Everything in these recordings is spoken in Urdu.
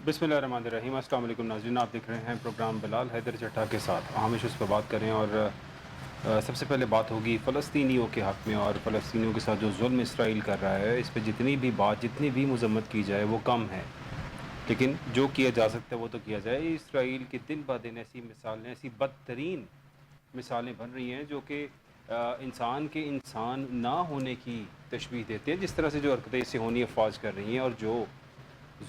بسم اللہ الرحمن الرحیم۔ السلام علیکم ناظرین، آپ دیکھ رہے ہیں پروگرام بلال حیدر چٹھا کے ساتھ۔ ہم اس پہ بات کریں اور سب سے پہلے بات ہوگی فلسطینیوں کے حق میں، اور فلسطینیوں کے ساتھ جو ظلم اسرائیل کر رہا ہے اس پہ جتنی بھی مذمت کی جائے وہ کم ہے، لیکن جو کیا جا سکتا ہے وہ تو کیا جائے۔ اسرائیل کی دن بہ دن ایسی مثالیں، ایسی بدترین مثالیں بن رہی ہیں جو کہ انسان کے انسان نہ ہونے کی تشبیہ دیتے ہیں، جس طرح سے جو حرکتیں اس سے ہونی افواج کر رہی ہیں اور جو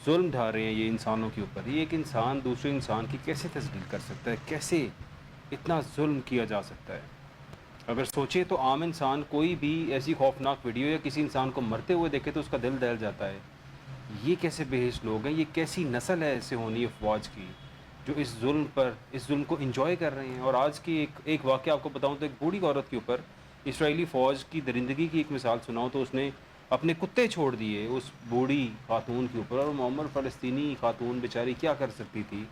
ظلم ڈھا رہے ہیں یہ انسانوں کے اوپر۔ یہ ایک انسان دوسرے انسان کی کیسے تسلیل کر سکتا ہے؟ کیسے اتنا ظلم کیا جا سکتا ہے؟ اگر سوچیں تو عام انسان کوئی بھی ایسی خوفناک ویڈیو یا کسی انسان کو مرتے ہوئے دیکھے تو اس کا دل دہل جاتا ہے۔ یہ کیسے بےحش لوگ ہیں؟ یہ کیسی نسل ہے ایسے ہونی افواج کی جو اس ظلم کو انجوائے کر رہے ہیں؟ اور آج کی ایک واقعہ آپ کو بتاؤں تو ایک بوڑھی عورت کے اوپر اسرائیلی فوج کی درندگی کی ایک مثال سناؤں تو اس نے اپنے کتے چھوڑ دیے اس بوڑھی خاتون کے اوپر، اور معمر فلسطینی خاتون بیچاری کیا کر سکتی تھی؟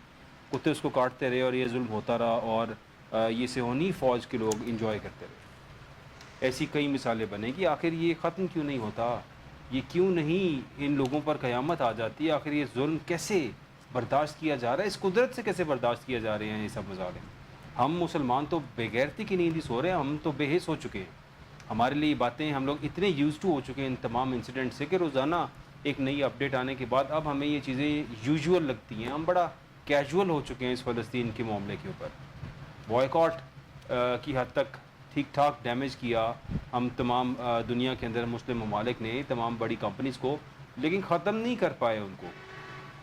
کتے اس کو کاٹتے رہے اور یہ ظلم ہوتا رہا، اور یہ صہیونی فوج کے لوگ انجوائے کرتے رہے۔ ایسی کئی مثالیں بنیں گی۔ آخر یہ ختم کیوں نہیں ہوتا؟ یہ کیوں نہیں ان لوگوں پر قیامت آ جاتی ہے؟ آخر یہ ظلم کیسے برداشت کیا جا رہا ہے؟ اس قدرت سے کیسے برداشت کیا جا رہے ہیں یہ سب مظالم؟ ہم مسلمان تو بے غیرتی کی نیند ہی سو رہے ہیں، ہم تو بے حس ہو چکے ہیں۔ ہمارے لیے یہ باتیں، ہم لوگ اتنے یوز ٹو ہو چکے ہیں ان تمام انسیڈنٹ سے کہ روزانہ ایک نئی اپڈیٹ آنے کے بعد اب ہمیں یہ چیزیں یوزول لگتی ہیں۔ ہم بڑا کیجول ہو چکے ہیں اس فلسطین کے معاملے کے اوپر۔ بوائیکاٹ کی حد تک ٹھیک ٹھاک ڈیمیج کیا ہم تمام دنیا کے اندر مسلم ممالک نے تمام بڑی کمپنیز کو، لیکن ختم نہیں کر پائے ان کو۔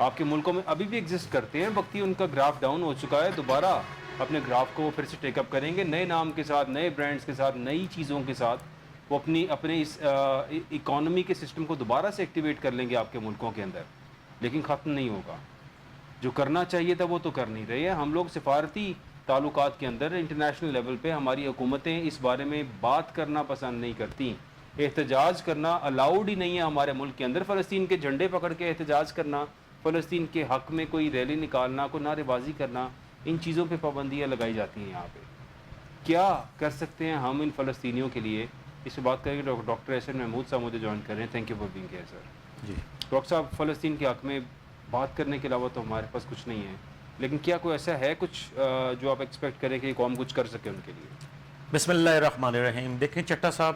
آپ کے ملکوں میں ابھی بھی ایگزسٹ کرتے ہیں، وقتی ان کا گراف ڈاؤن ہو چکا ہے، دوبارہ اپنے گراف کو پھر سے ٹیک اپ کریں گے نئے نام کے ساتھ، نئے برانڈز کے ساتھ، نئی چیزوں کے ساتھ۔ وہ اپنے اس اکانومی کے سسٹم کو دوبارہ سے ایکٹیویٹ کر لیں گے آپ کے ملکوں کے اندر، لیکن ختم نہیں ہوگا۔ جو کرنا چاہیے تھا وہ تو کر نہیں رہے ہیں۔ ہم لوگ سفارتی تعلقات کے اندر انٹرنیشنل لیول پہ ہماری حکومتیں اس بارے میں بات کرنا پسند نہیں کرتی۔ احتجاج کرنا الاؤڈ ہی نہیں ہے ہمارے ملک کے اندر۔ فلسطین کے جھنڈے پکڑ کے احتجاج کرنا، فلسطین کے حق میں کوئی ریلی نکالنا، کوئی نعرے بازی کرنا، ان چیزوں پہ پابندیاں لگائی جاتی ہیں یہاں پہ۔ کیا کر سکتے ہیں ہم ان فلسطینیوں کے لیے؟ اس پہ بات کریں گے۔ ڈاکٹر احسن محمود صاحب مجھے جوائن کر رہے ہیں۔ Thank you for being here sir. جی ڈاکٹر صاحب، فلسطین کے حق میں بات کرنے کے علاوہ تو ہمارے پاس کچھ نہیں ہے، لیکن کیا کوئی ایسا ہے کچھ جو آپ ایکسپیکٹ کریں کہ قوم کچھ کر سکے ان کے لیے؟ بسم اللہ الرحمن الرحیم۔ دیکھیں چٹا صاحب،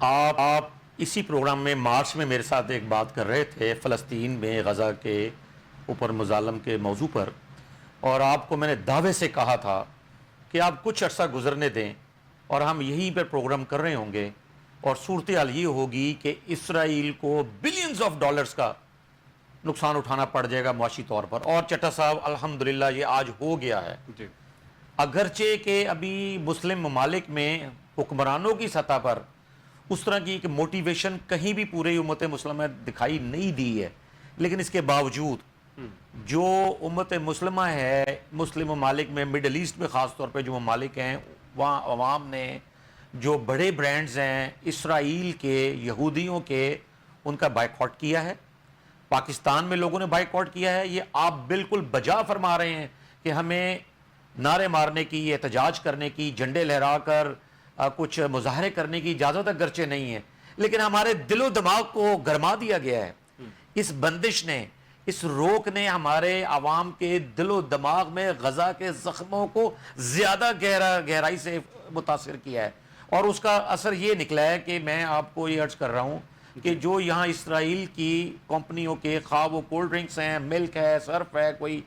آپ اسی پروگرام میں مارچ میں میرے ساتھ ایک بات کر رہے تھے فلسطین میں غزہ کے اوپر مظالم کے موضوع پر، اور آپ کو میں نے دعوے سے کہا تھا کہ آپ کچھ عرصہ گزرنے دیں اور ہم یہیں پر پروگرام کر رہے ہوں گے، اور صورتحال یہ ہوگی کہ اسرائیل کو بلینز آف ڈالرز کا نقصان اٹھانا پڑ جائے گا معاشی طور پر۔ اور چٹا صاحب الحمدللہ یہ آج ہو گیا ہے، جی اگرچہ کہ ابھی مسلم ممالک میں حکمرانوں کی سطح پر اس طرح کی ایک موٹیویشن کہیں بھی پورے امت مسلمہ دکھائی نہیں دی ہے، لیکن اس کے باوجود جو امت مسلمہ ہے مسلم ممالک میں، مڈل ایسٹ میں خاص طور پہ جو ممالک ہیں، وہاں عوام نے جو بڑے برانڈز ہیں اسرائیل کے، یہودیوں کے، ان کا بائیکاٹ کیا ہے۔ پاکستان میں لوگوں نے بائیکاٹ کیا ہے۔ یہ آپ بالکل بجا فرما رہے ہیں کہ ہمیں نعرے مارنے کی، احتجاج کرنے کی، جھنڈے لہرا کر کچھ مظاہرے کرنے کی اجازت اگرچہ نہیں ہے، لیکن ہمارے دل و دماغ کو گرما دیا گیا ہے۔ اس بندش نے، اس روک نے ہمارے عوام کے دل و دماغ میں غزہ کے زخموں کو زیادہ گہرائی سے متاثر کیا ہے، اور اس کا اثر یہ نکلا ہے کہ میں آپ کو یہ عرض کر رہا ہوں کہ جو یہاں اسرائیل کی کمپنیوں کے، خواہ وہ کولڈ ڈرنکس ہیں، ملک ہے، سرف ہے، کوئی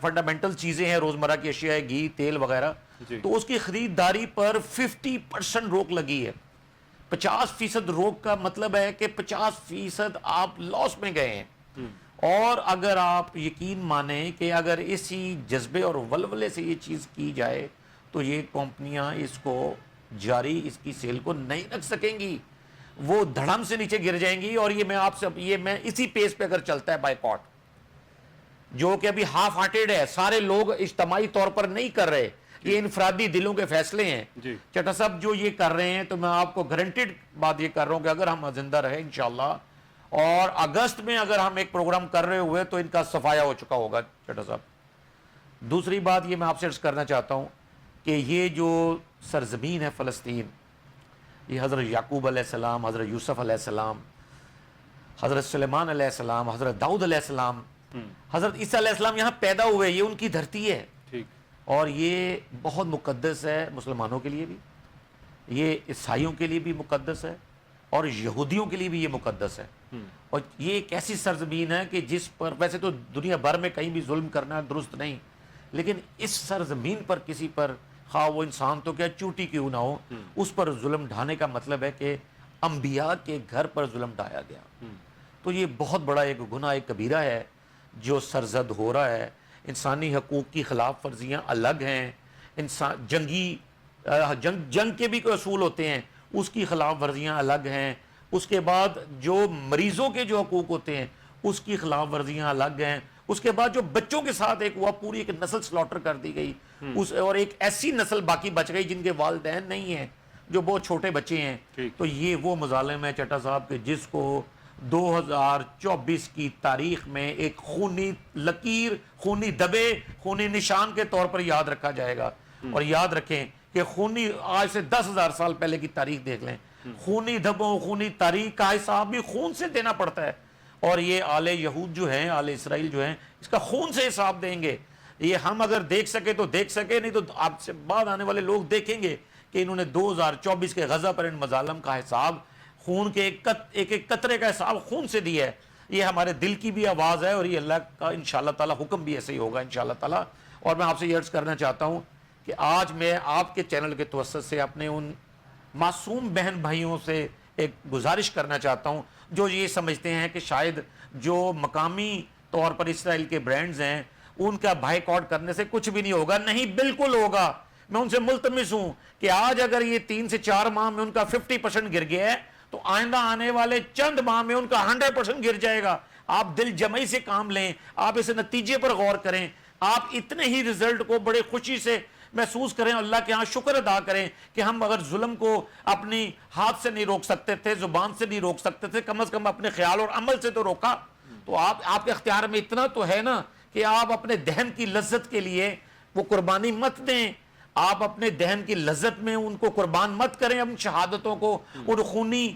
فنڈامنٹل چیزیں ہیں، روزمرہ کی اشیاء ہے، گھی، تیل وغیرہ، جی تو اس کی خریداری پر 50% روک لگی ہے۔ 50% روک کا مطلب ہے کہ 50% آپ لاس میں گئے ہیں۔ اور اگر آپ یقین مانیں کہ اگر اسی جذبے اور ولولے سے یہ چیز کی جائے تو یہ کمپنیاں اس کو جاری، اس کی سیل کو نہیں رکھ سکیں گی، وہ دھڑم سے نیچے گر جائیں گی۔ اور یہ میں اسی پیس پہ اگر چلتا ہے بائیکاٹ، جو کہ ابھی ہاف ہارٹیڈ ہے، سارے لوگ اجتماعی طور پر نہیں کر رہے، یہ انفرادی دلوں کے فیصلے ہیں۔ جی چٹا صاحب جو یہ کر رہے ہیں، تو میں آپ کو گارنٹیڈ بات یہ کر رہا ہوں کہ اگر ہم زندہ رہے انشاءاللہ، اور اگست میں اگر ہم ایک پروگرام کر رہے ہوئے تو ان کا صفایا ہو چکا ہوگا۔ چٹا صاحب دوسری بات یہ میں آپ سے عرض کرنا چاہتا ہوں کہ یہ جو سرزمین ہے فلسطین، یہ حضرت یعقوب علیہ السلام، حضرت یوسف علیہ السلام، حضرت سلیمان علیہ السلام، حضرت داؤد علیہ السلام، حضرت عیسیٰ علیہ السلام یہاں پیدا ہوئے، یہ ان کی دھرتی ہے، ٹھیک، اور یہ بہت مقدس ہے مسلمانوں کے لیے بھی، یہ عیسائیوں کے لیے بھی مقدس ہے، اور یہودیوں کے لیے بھی یہ مقدس ہے۔ اور یہ ایک ایسی سرزمین ہے کہ جس پر ویسے تو دنیا بھر میں کہیں بھی ظلم کرنا درست نہیں، لیکن اس سرزمین پر کسی پر، خواہ وہ انسان تو کیا چوٹی کیوں نہ ہو، اس پر ظلم ڈھانے کا مطلب ہے کہ انبیاء کے گھر پر ظلم ڈھایا گیا۔ تو یہ بہت بڑا ایک گناہ کبیرہ ہے جو سرزد ہو رہا ہے۔ انسانی حقوق کی خلاف ورزیاں الگ ہیں، انسان جنگ کے بھی کوئی اصول ہوتے ہیں، اس کی خلاف ورزیاں الگ ہیں، اس کے بعد جو مریضوں کے جو حقوق ہوتے ہیں اس کی خلاف ورزیاں الگ ہیں، اس کے بعد جو بچوں کے ساتھ ایک ہوا، پوری ایک نسل سلوٹر کر دی گئی، اور ایک ایسی نسل باقی بچ گئی جن کے والدین نہیں ہیں، جو بہت چھوٹے بچے ہیں۔ تو یہ وہ مظالم ہے چٹا صاحب کہ جس کو 2024 کی تاریخ میں ایک خونی لکیر، خونی دبے، خونی نشان کے طور پر یاد رکھا جائے گا۔ اور یاد رکھیں کہ خونی، آج سے 10,000 سال پہلے کی تاریخ دیکھ لیں، خونی دھبوں، خونی تاریخ کا حساب بھی خون سے دینا پڑتا ہے، اور یہ آل یہود جو ہیں، آل اسرائیل جو ہیں، اس کا خون سے حساب دیں گے۔ یہ ہم اگر دیکھ سکے تو دیکھ سکے، نہیں تو آپ سے بعد آنے والے لوگ دیکھیں گے کہ انہوں نے 2024 کے غزہ پر ان مظالم کا حساب، خون کے ایک قطرے کا حساب خون سے دیا ہے۔ یہ ہمارے دل کی بھی آواز ہے، اور یہ اللہ کا انشاءاللہ تعالی حکم بھی ایسے ہی ہوگا انشاءاللہ تعالی۔ اور میں آپ سے یہ عرض کرنا چاہتا ہوں کہ آج میں آپ کے چینل کے توسط سے اپنے ان معصوم بہن بھائیوں سے ایک گزارش کرنا چاہتا ہوں جو یہ سمجھتے ہیں کہ شاید جو مقامی طور پر اسرائیل کے برانڈز ہیں ان کا بائیکاٹ کرنے سے کچھ بھی نہیں ہوگا۔ نہیں، بالکل ہوگا۔ میں ان سے ملتمس ہوں کہ آج اگر یہ 3 سے 4 ماہ میں ان کا 50% گر گیا ہے تو آئندہ آنے والے چند ماہ میں ان کا 100% گر جائے گا۔ آپ دل جمعی سے کام لیں، آپ اس نتیجے پر غور کریں، آپ اتنے ہی رزلٹ کو بڑے خوشی سے محسوس کریں، اللہ کے ہاں شکر ادا کریں کہ ہم اگر ظلم کو اپنی ہاتھ سے نہیں روک سکتے تھے، زبان سے نہیں روک سکتے تھے، کم از کم اپنے خیال اور عمل سے تو روکا۔ تو آپ کے اختیار میں اتنا تو ہے نا کہ آپ اپنے دہن کی لذت کے لیے وہ قربانی مت دیں، آپ اپنے دہن کی لذت میں ان کو قربان مت کریں، ان شہادتوں کو، ان خونی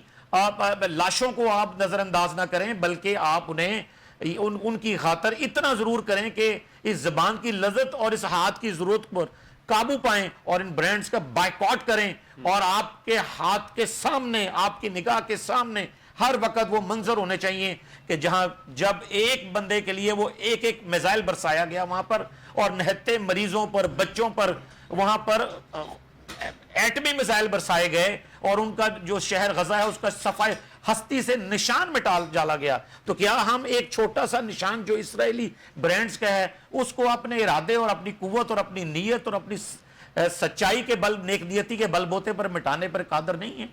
لاشوں کو آپ نظر انداز نہ کریں، بلکہ آپ انہیں ان کی خاطر اتنا ضرور کریں کہ اس زبان کی لذت اور اس ہاتھ کی ضرورت پر قابو پائیں، اور ان برانڈز کا بائیکاٹ کریں، اور آپ کے ہاتھ کے سامنے، آپ کی نگاہ کے سامنے ہر وقت وہ منظر ہونے چاہیے کہ جب ایک بندے کے لیے وہ ایک میزائل برسایا گیا وہاں پر، اور نہتے مریضوں پر، بچوں پر وہاں پر ایٹمی میزائل برسائے گئے، اور ان کا جو شہر غزہ ہے اس کا صفائی ہستی سے نشان مٹا ڈالا گیا۔ تو کیا ہم ایک چھوٹا سا نشان جو اسرائیلی برانڈز کا ہے اس کو اپنے ارادے اور اپنی قوت اور اپنی نیت اور اپنی سچائی کے نیک نیتی کے بل بوتے پر مٹانے پر قادر نہیں ہے؟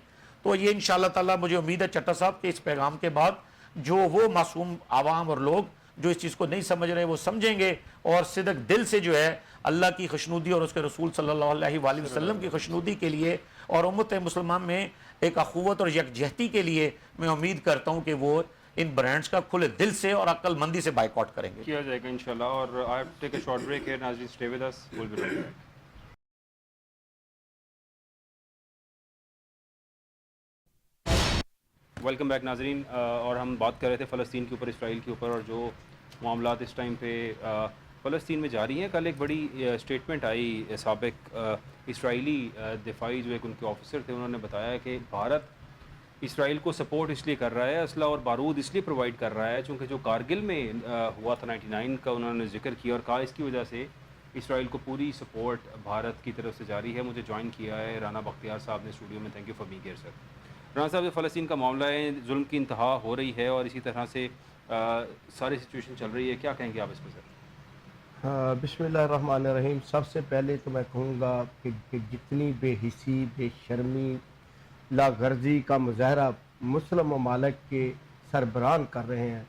تو یہ انشاءاللہ تعالی مجھے امید ہے چٹا صاحب کہ اس پیغام کے بعد جو وہ معصوم عوام اور لوگ جو اس چیز کو نہیں سمجھ رہے وہ سمجھیں گے، اور صدق دل سے جو ہے اللہ کی خوشنودی اور اس کے رسول صلی اللہ علیہ وآلہ وسلم کی خوشنودی کے لیے اور امت مسلمان میں ایک اخوت اور یکجہتی کے لیے میں امید کرتا ہوں کہ وہ ان برانڈز کا کھلے دل سے اور عقل مندی سے بائیکاٹ کریں گے۔ کیا جائے گا انشاءاللہ۔ اور I take a short break here, ناظرین stay with us, will be right back. Welcome back ناظرین، اور ہم بات کر رہے تھے فلسطین کے اوپر، اسرائیل کے اوپر، اور جو معاملات اس ٹائم پہ فلسطین میں جاری ہیں۔ کل ایک بڑی اسٹیٹمنٹ آئی سابق اسرائیلی دفاعی جو ایک ان کے آفیسر تھے، انہوں نے بتایا کہ بھارت اسرائیل کو سپورٹ اس لیے کر رہا ہے، اسلحہ اور بارود اس لیے پرووائڈ کر رہا ہے چونکہ جو کارگل میں ہوا تھا 99 کا انہوں نے ذکر کیا، اور کہا اس کی وجہ سے اسرائیل کو پوری سپورٹ بھارت کی طرف سے جاری ہے۔ مجھے جوائن کیا ہے رانا بختیار صاحب نے اسٹوڈیو میں، thank you for being here sir. Rana صاحب، فلسطین کا معاملہ ہے، ظلم کی انتہا ہو رہی ہے، اور اسی طرح سے ساری سچویشن چل رہی ہے، کیا کہیں گے آپ اس پہ سر؟ بسم اللہ الرحمن الرحیم۔ سب سے پہلے تو میں کہوں گا کہ جتنی بے حسی، بے شرمی، لا غرضی کا مظاہرہ مسلم ممالک کے سربراہان کر رہے ہیں،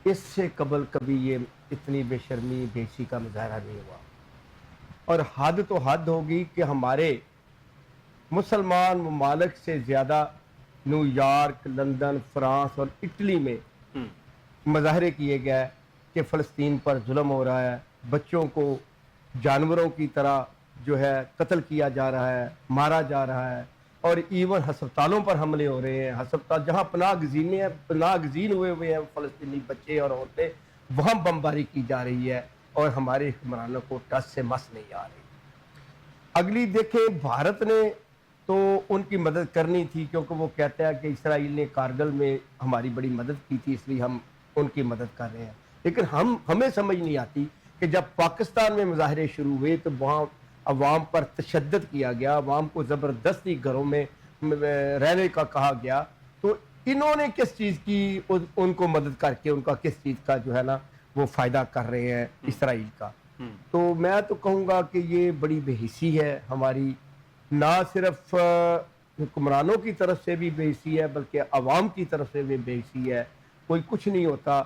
اس سے قبل کبھی یہ اتنی بے شرمی، بے حسی کا مظاہرہ نہیں ہوا۔ اور حد تو حد ہوگی کہ ہمارے مسلمان ممالک سے زیادہ نیو یارک، لندن، فرانس اور اٹلی میں مظاہرے کیے گئے کہ فلسطین پر ظلم ہو رہا ہے، بچوں کو جانوروں کی طرح جو ہے قتل کیا جا رہا ہے، مارا جا رہا ہے، اور ایون ہسپتالوں پر حملے ہو رہے ہیں. ہسپتال جہاں پناہ گزین ہوئے ہیں فلسطینی بچے اور عورتیں, وہاں بمباری کی جا رہی ہے اور ہمارے حکمرانوں کو ٹس سے مس نہیں آ رہی. اگلی دیکھیں, بھارت نے تو ان کی مدد کرنی تھی, کیونکہ وہ کہتا ہے کہ اسرائیل نے کارگل میں ہماری بڑی مدد کی تھی, اس لیے ہم ان کی مدد کر رہے ہیں. لیکن ہمیں سمجھ نہیں آتی کہ جب پاکستان میں مظاہرے شروع ہوئے تو وہاں عوام پر تشدد کیا گیا, عوام کو زبردستی گھروں میں رہنے کا کہا گیا, تو انہوں نے کس چیز کی ان کو مدد کر کے ان کا کس چیز کا جو ہے نا وہ فائدہ کر رہے ہیں اسرائیل کا. تو میں تو کہوں گا کہ یہ بڑی بے حسی ہے ہماری, نہ صرف حکمرانوں کی طرف سے بھی بے حسی ہے بلکہ عوام کی طرف سے بھی بے حسی ہے. کوئی کچھ نہیں ہوتا.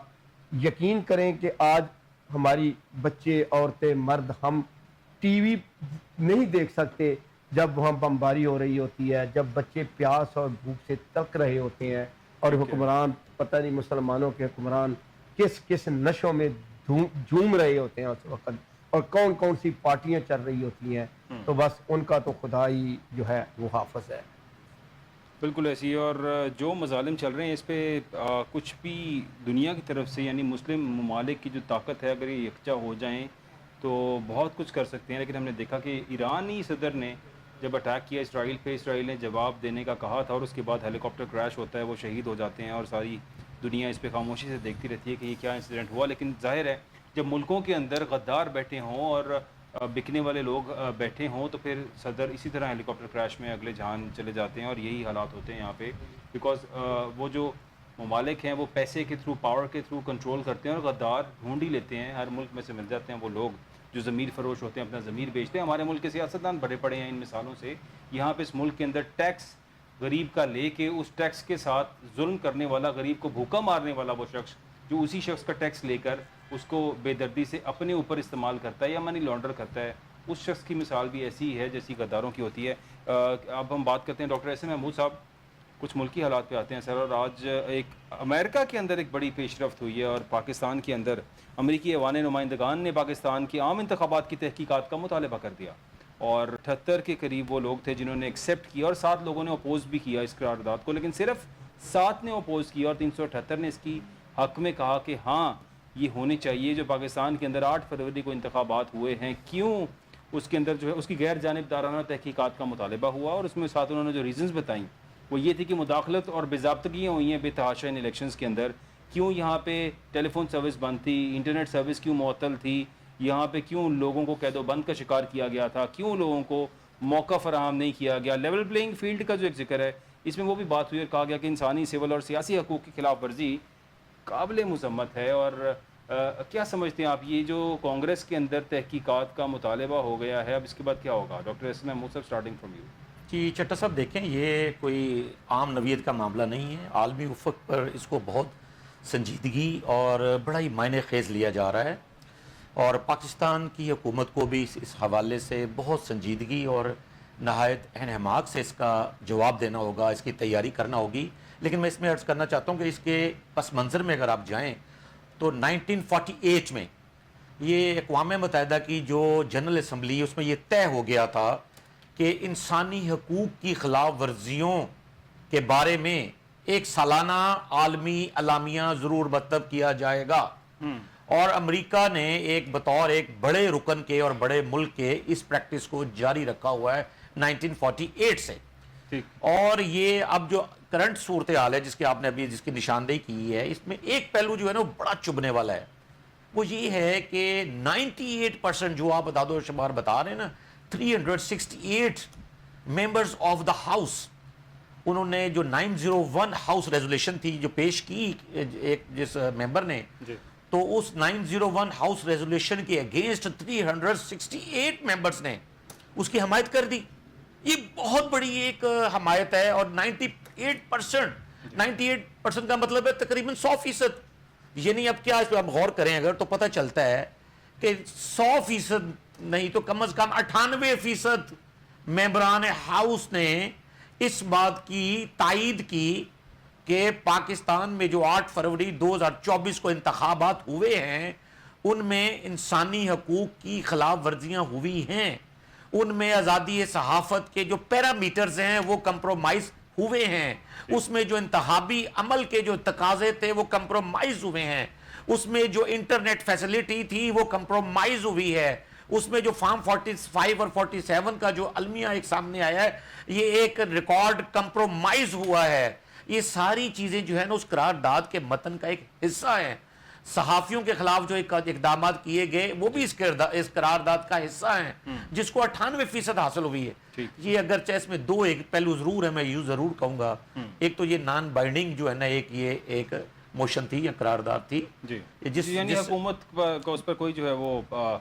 یقین کریں کہ آج ہماری بچے, عورتیں, مرد, ہم ٹی وی نہیں دیکھ سکتے جب وہاں بمباری ہو رہی ہوتی ہے, جب بچے پیاس اور بھوک سے تڑپ رہے ہوتے ہیں اور حکمران پتہ نہیں مسلمانوں کے حکمران کس کس نشوں میں جھوم رہے ہوتے ہیں اس وقت, اور کون کون سی پارٹیاں چل رہی ہوتی ہیں. تو بس ان کا تو خدا ہی جو ہے وہ حافظ ہے. بالکل ایسی ہے. اور جو مظالم چل رہے ہیں اس پہ کچھ بھی دنیا کی طرف سے, یعنی مسلم ممالک کی جو طاقت ہے, اگر یہ یکجا ہو جائیں تو بہت کچھ کر سکتے ہیں. لیکن ہم نے دیکھا کہ ایرانی صدر نے جب اٹیک کیا اسرائیل پہ, اسرائیل نے جواب دینے کا کہا تھا, اور اس کے بعد ہیلی کاپٹر کریش ہوتا ہے, وہ شہید ہو جاتے ہیں, اور ساری دنیا اس پہ خاموشی سے دیکھتی رہتی ہے کہ یہ کیا انسیڈنٹ ہوا. لیکن ظاہر ہے جب ملکوں کے اندر غدار بیٹھے ہوں اور بکنے والے لوگ بیٹھے ہوں تو پھر صدر اسی طرح ہیلی کاپٹر کریش میں اگلے جہان چلے جاتے ہیں, اور یہی حالات ہوتے ہیں یہاں پہ. بیکاز وہ جو ممالک ہیں وہ پیسے کے تھرو, پاور کے تھرو کنٹرول کرتے ہیں, اور غدار ڈھونڈ ہی لیتے ہیں. ہر ملک میں سے مل جاتے ہیں وہ لوگ جو ضمیر فروش ہوتے ہیں, اپنا ضمیر بیچتے ہیں. ہمارے ملک کے سیاستدان بڑے پڑے ہیں ان مثالوں سے. یہاں پہ اس ملک کے اندر ٹیکس غریب کا لے کے اس ٹیکس کے ساتھ ظلم کرنے والا, غریب کو بھوکا مارنے والا وہ شخص جو اسی شخص کا ٹیکس لے کر اس کو بے دردی سے اپنے اوپر استعمال کرتا ہے یا منی لانڈر کرتا ہے, اس شخص کی مثال بھی ایسی ہے جیسی غداروں کی ہوتی ہے. اب ہم بات کرتے ہیں ڈاکٹر احسن محمود صاحب, کچھ ملکی حالات پہ آتے ہیں سر. اور آج ایک امریکا کے اندر ایک بڑی پیش رفت ہوئی ہے, اور پاکستان کے اندر امریکی ایوان نمائندگان نے پاکستان کی عام انتخابات کی تحقیقات کا مطالبہ کر دیا, اور 78 کے قریب وہ لوگ تھے جنہوں نے ایکسیپٹ کیا, اور 7 لوگوں نے اپوز بھی کیا اس قرارداد کو, لیکن صرف 7 نے اپوز کیا, اور 378 نے اس کی حق میں کہا کہ ہاں یہ ہونے چاہیے. جو پاکستان کے اندر 8 فروری کو انتخابات ہوئے ہیں, کیوں اس کے اندر جو ہے اس کی غیر جانبدارانہ تحقیقات کا مطالبہ ہوا, اور اس میں ساتھ انہوں نے جو ریزنز بتائیں وہ یہ تھی کہ مداخلت اور بے ضابطگیاں ہوئی ہیں بے تحاشا ان الیکشنز کے اندر. کیوں یہاں پہ ٹیلی فون سروس بند تھی, انٹرنیٹ سروس کیوں معطل تھی, یہاں پہ کیوں لوگوں کو قید و بند کا شکار کیا گیا تھا, کیوں لوگوں کو موقع فراہم نہیں کیا گیا. لیول پلینگ فیلڈ کا جو ایک ذکر ہے اس میں وہ بھی بات ہوئی, اور کہا گیا کہ انسانی, سول اور سیاسی حقوق کی خلاف ورزی قابل مذمت ہے. اور کیا سمجھتے ہیں آپ, یہ جو کانگریس کے اندر تحقیقات کا مطالبہ ہو گیا ہے, اب اس کے بعد کیا ہوگا؟ ڈاکٹر احسن محمود صاحب, اسٹارٹنگ فرام یو. کہ چٹا صاحب دیکھیں, یہ کوئی عام نوعیت کا معاملہ نہیں ہے. عالمی افق پر اس کو بہت سنجیدگی اور بڑا ہی معنی خیز لیا جا رہا ہے, اور پاکستان کی حکومت کو بھی اس حوالے سے بہت سنجیدگی اور نہایت اہم سے اس کا جواب دینا ہوگا, اس کی تیاری کرنا ہوگی. لیکن میں اس میں عرض کرنا چاہتا ہوں کہ اس کے پس منظر میں اگر آپ جائیں تو 1948 میں یہ اقوام متحدہ کی جو جنرل اسمبلی, اس میں یہ طے ہو گیا تھا کہ انسانی حقوق کی خلاف ورزیوں کے بارے میں ایک سالانہ عالمی اعلامیہ ضرور مرتب کیا جائے گا. اور امریکہ نے ایک بطور ایک بڑے رکن کے اور بڑے ملک کے اس پریکٹس کو جاری رکھا ہوا ہے 1948 سے. اور یہ اب جو کرنٹ صورتحال ہے جس کے آپ نے ابھی جس کی نشاندہی کی ہے, اس میں ایک پہلو جو ہے نا وہ بڑا چبھنے والا ہے. وہ یہ ہے کہ 98% جو آپ عداد و شمار بتا رہے ہیں نا, 368 ممبرز آف دا ہاؤس, انہوں نے جو 901 ہاؤس ریزولیشن تھی جو پیش کی ایک جس ممبر نے, تو اس 901 ہاؤس ریزولیشن کے اگینسٹ 368 ممبرز نے اس کی حمایت کر دی. یہ بہت بڑی ایک حمایت ہے, اور 98% کا مطلب ہے تقریباً 100%. یہ نہیں, اب کیا اس پہ آپ غور کریں اگر تو پتہ چلتا ہے کہ 100% نہیں تو کم از کم 98% ممبران ہاؤس نے اس بات کی تائید کی کہ پاکستان میں جو 8 فروری 2024 کو انتخابات ہوئے ہیں ان میں انسانی حقوق کی خلاف ورزیاں ہوئی ہیں. ان میں آزادی صحافت کے جو پیرامیٹرز ہیں وہ کمپرومائز ہوئے ہیں، اس میں جو انتخابی عمل کے جو تقاضے تھے وہ کمپرومائز ہوئے ہیں، اس میں جو انٹرنیٹ فیسلٹی تھی وہ کمپرومائز ہوئی ہے، اس میں جو فارم 45 اور 47 کا جو المیہ ایک سامنے آیا ہے یہ ایک ریکارڈ کمپرومائز ہوا ہے۔ یہ ساری چیزیں جو ہے نا اس قرارداد کے متن کا ایک حصہ ہیں۔ صحافیوں کے خلاف جو اقدامات کیے گئے وہ بھی اس قرارداد کا حصہ ہیں، جس کو 98% حاصل ہوئی ہے۔ یہ اگرچہ اس میں دو ایک پہلو ضرور ہے، میں یوں ضرور کہوں گا، ایک تو یہ نان بائنڈنگ جو ہے نا ایک موشن تھی یا قرارداد تھی، یعنی حکومت کا اس پر کوئی جو ہے وہ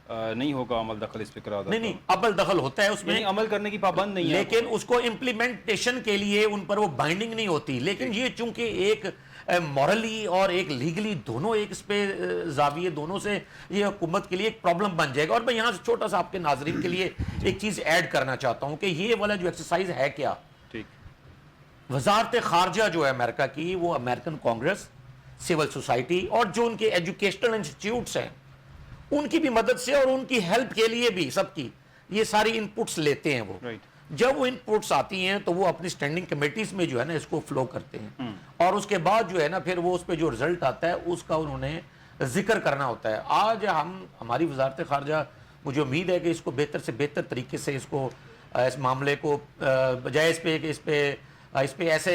نہیں ہوگا عمل دخل اس پہ قرارداد؟ نہیں عمل دخل ہوتا ہے اس میں، عمل کرنے کی پابند نہیں ہے، لیکن اس کو امپلیمنٹیشن کے لیے ان پر وہ بائنڈنگ نہیں ہوتی۔ لیکن یہ چونکہ ایک مورلی اور ایک لیگلی دونوں ایک اس پہ زاویے دونوں سے یہ حکومت کے لیے ایک پرابلم بن جائے گا۔ اور میں یہاں سے چھوٹا سا آپ کے ناظرین کے لیے ایک چیز ایڈ کرنا چاہتا ہوں کہ یہ والا جو ایکسرسائز ہے کیا، وزارت خارجہ جو ہے امریکہ کی، وہ امریکن کانگریس، سول سوسائٹی اور جو ان کے ایجوکیشنل انسٹیٹیوٹس ہیں ان کی بھی مدد سے اور ان کی ہیلپ کے لیے بھی سب کی یہ ساری انپٹس لیتے ہیں۔ وہ جب وہ انپٹس آتی ہیں تو وہ اپنی سٹینڈنگ کمیٹیز میں جو ہے نا اس کو فلو کرتے ہیں، اور اس کے بعد جو ہے نا پھر وہ اس پہ جو رزلٹ آتا ہے اس کا انہوں نے ذکر کرنا ہوتا ہے۔ آج ہماری وزارت خارجہ، مجھے امید ہے کہ اس کو بہتر سے بہتر طریقے سے اس معاملے کو بجائے اس پہ ایسے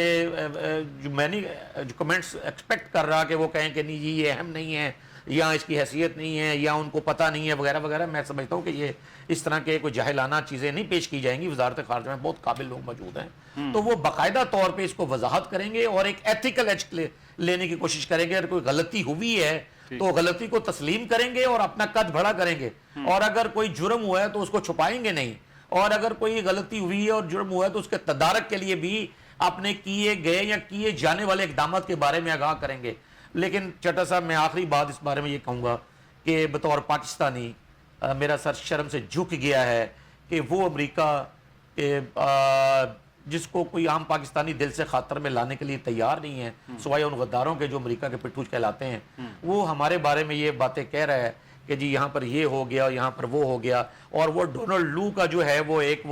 جو میں نہیں جو کمنٹس ایکسپیکٹ کر رہا کہ وہ کہیں کہ نہیں جی یہ اہم نہیں ہے یا اس کی حیثیت نہیں ہے یا ان کو پتہ نہیں ہے وغیرہ وغیرہ، میں سمجھتا ہوں کہ یہ اس طرح کے کوئی جاہلانہ چیزیں نہیں پیش کی جائیں گی۔ وزارت خارجہ میں بہت قابل لوگ موجود ہیں، تو وہ باقاعدہ طور پہ اس کو وضاحت کریں گے اور ایک ایتھیکل ایج لینے کی کوشش کریں گے۔ اگر کوئی غلطی ہوئی ہے تو غلطی کو تسلیم کریں گے اور اپنا قد بڑا کریں گے، اور اگر کوئی جرم ہوا ہے تو اس کو چھپائیں گے نہیں، اور اگر کوئی غلطی ہوئی ہے اور جرم ہوا ہے تو اس کے تدارک کے لیے بھی اپنے کیے گئے یا کیے جانے والے اقدامات کے بارے میں آگاہ کریں گے۔ لیکن چٹا صاحب میں آخری بات اس بارے میں یہ کہوں گا کہ بطور پاکستانی میرا سر شرم سے جھک گیا ہے کہ وہ امریکہ جس کو کوئی عام پاکستانی دل سے خاطر میں لانے کے لیے تیار نہیں ہے سوائے ان غداروں کے جو امریکہ کے پٹھوج کہلاتے ہیں، وہ ہمارے بارے میں یہ باتیں کہہ رہا ہے کہ جی یہاں پر یہ ہو گیا یہاں پر وہ ہو گیا، اور وہ ڈونلڈ لو کا جو ہے وہ ایک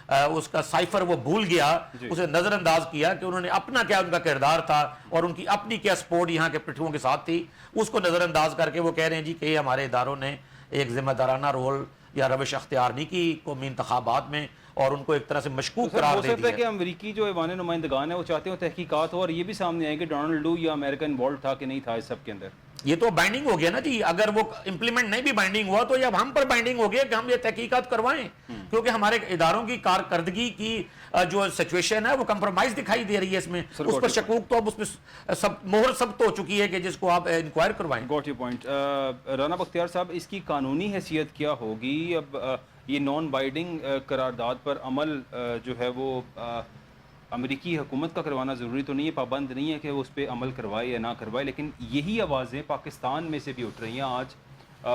اس کا سائفر وہ بھول گیا، اسے نظر انداز کیا کہ انہوں نے اپنا کیا ان کا کردار تھا اور ان کی اپنی کیا سپورٹ یہاں کے پٹھوؤں کے ساتھ تھی، اس کو نظر انداز کر کے وہ کہہ رہے ہیں جی کہ ہمارے اداروں نے ایک ذمہ دارانہ رول یا روش اختیار نہیں کی قومی انتخابات میں، اور ان کو ایک طرح سے مشکوک قرار دے دیا۔ ہو سکتا ہے کہ امریکی جو ایوان نمائندگان ہیں وہ چاہتے ہیں تحقیقات ہو اور یہ بھی سامنے آئے کہ ڈونلڈ لو یا امریکہ انوالوڈ تھا کہ نہیں تھا اس سب کے اندر۔ یہ تو بائنڈنگ ہو گیا نا جی، اگر وہ امپلیمنٹ نہیں بھی بائنڈنگ ہوا تو اب ہم پر بائنڈنگ ہو گیا کہ ہم یہ تحقیقات کروائیں، کیونکہ ہمارے اداروں کی کارکردگی کی جو سچویشن ہے وہ کمپرومائز دکھائی دے رہی ہے، اس میں اس پر شکوک تو اب اس میں مہر ثبت ہو چکی ہے کہ جس کو آپ انکوائر کروائیں۔ گوٹ یور پوائنٹ۔ رانا بختیار صاحب، اس کی قانونی حیثیت کیا ہوگی؟ اب یہ نان بائنڈنگ قرارداد پر عمل جو ہے وہ امریکی حکومت کا کروانا ضروری تو نہیں ہے، پابند نہیں ہے کہ وہ اس پہ عمل کروائے یا نہ کروائے، لیکن یہی آوازیں پاکستان میں سے بھی اٹھ رہی ہیں۔ آج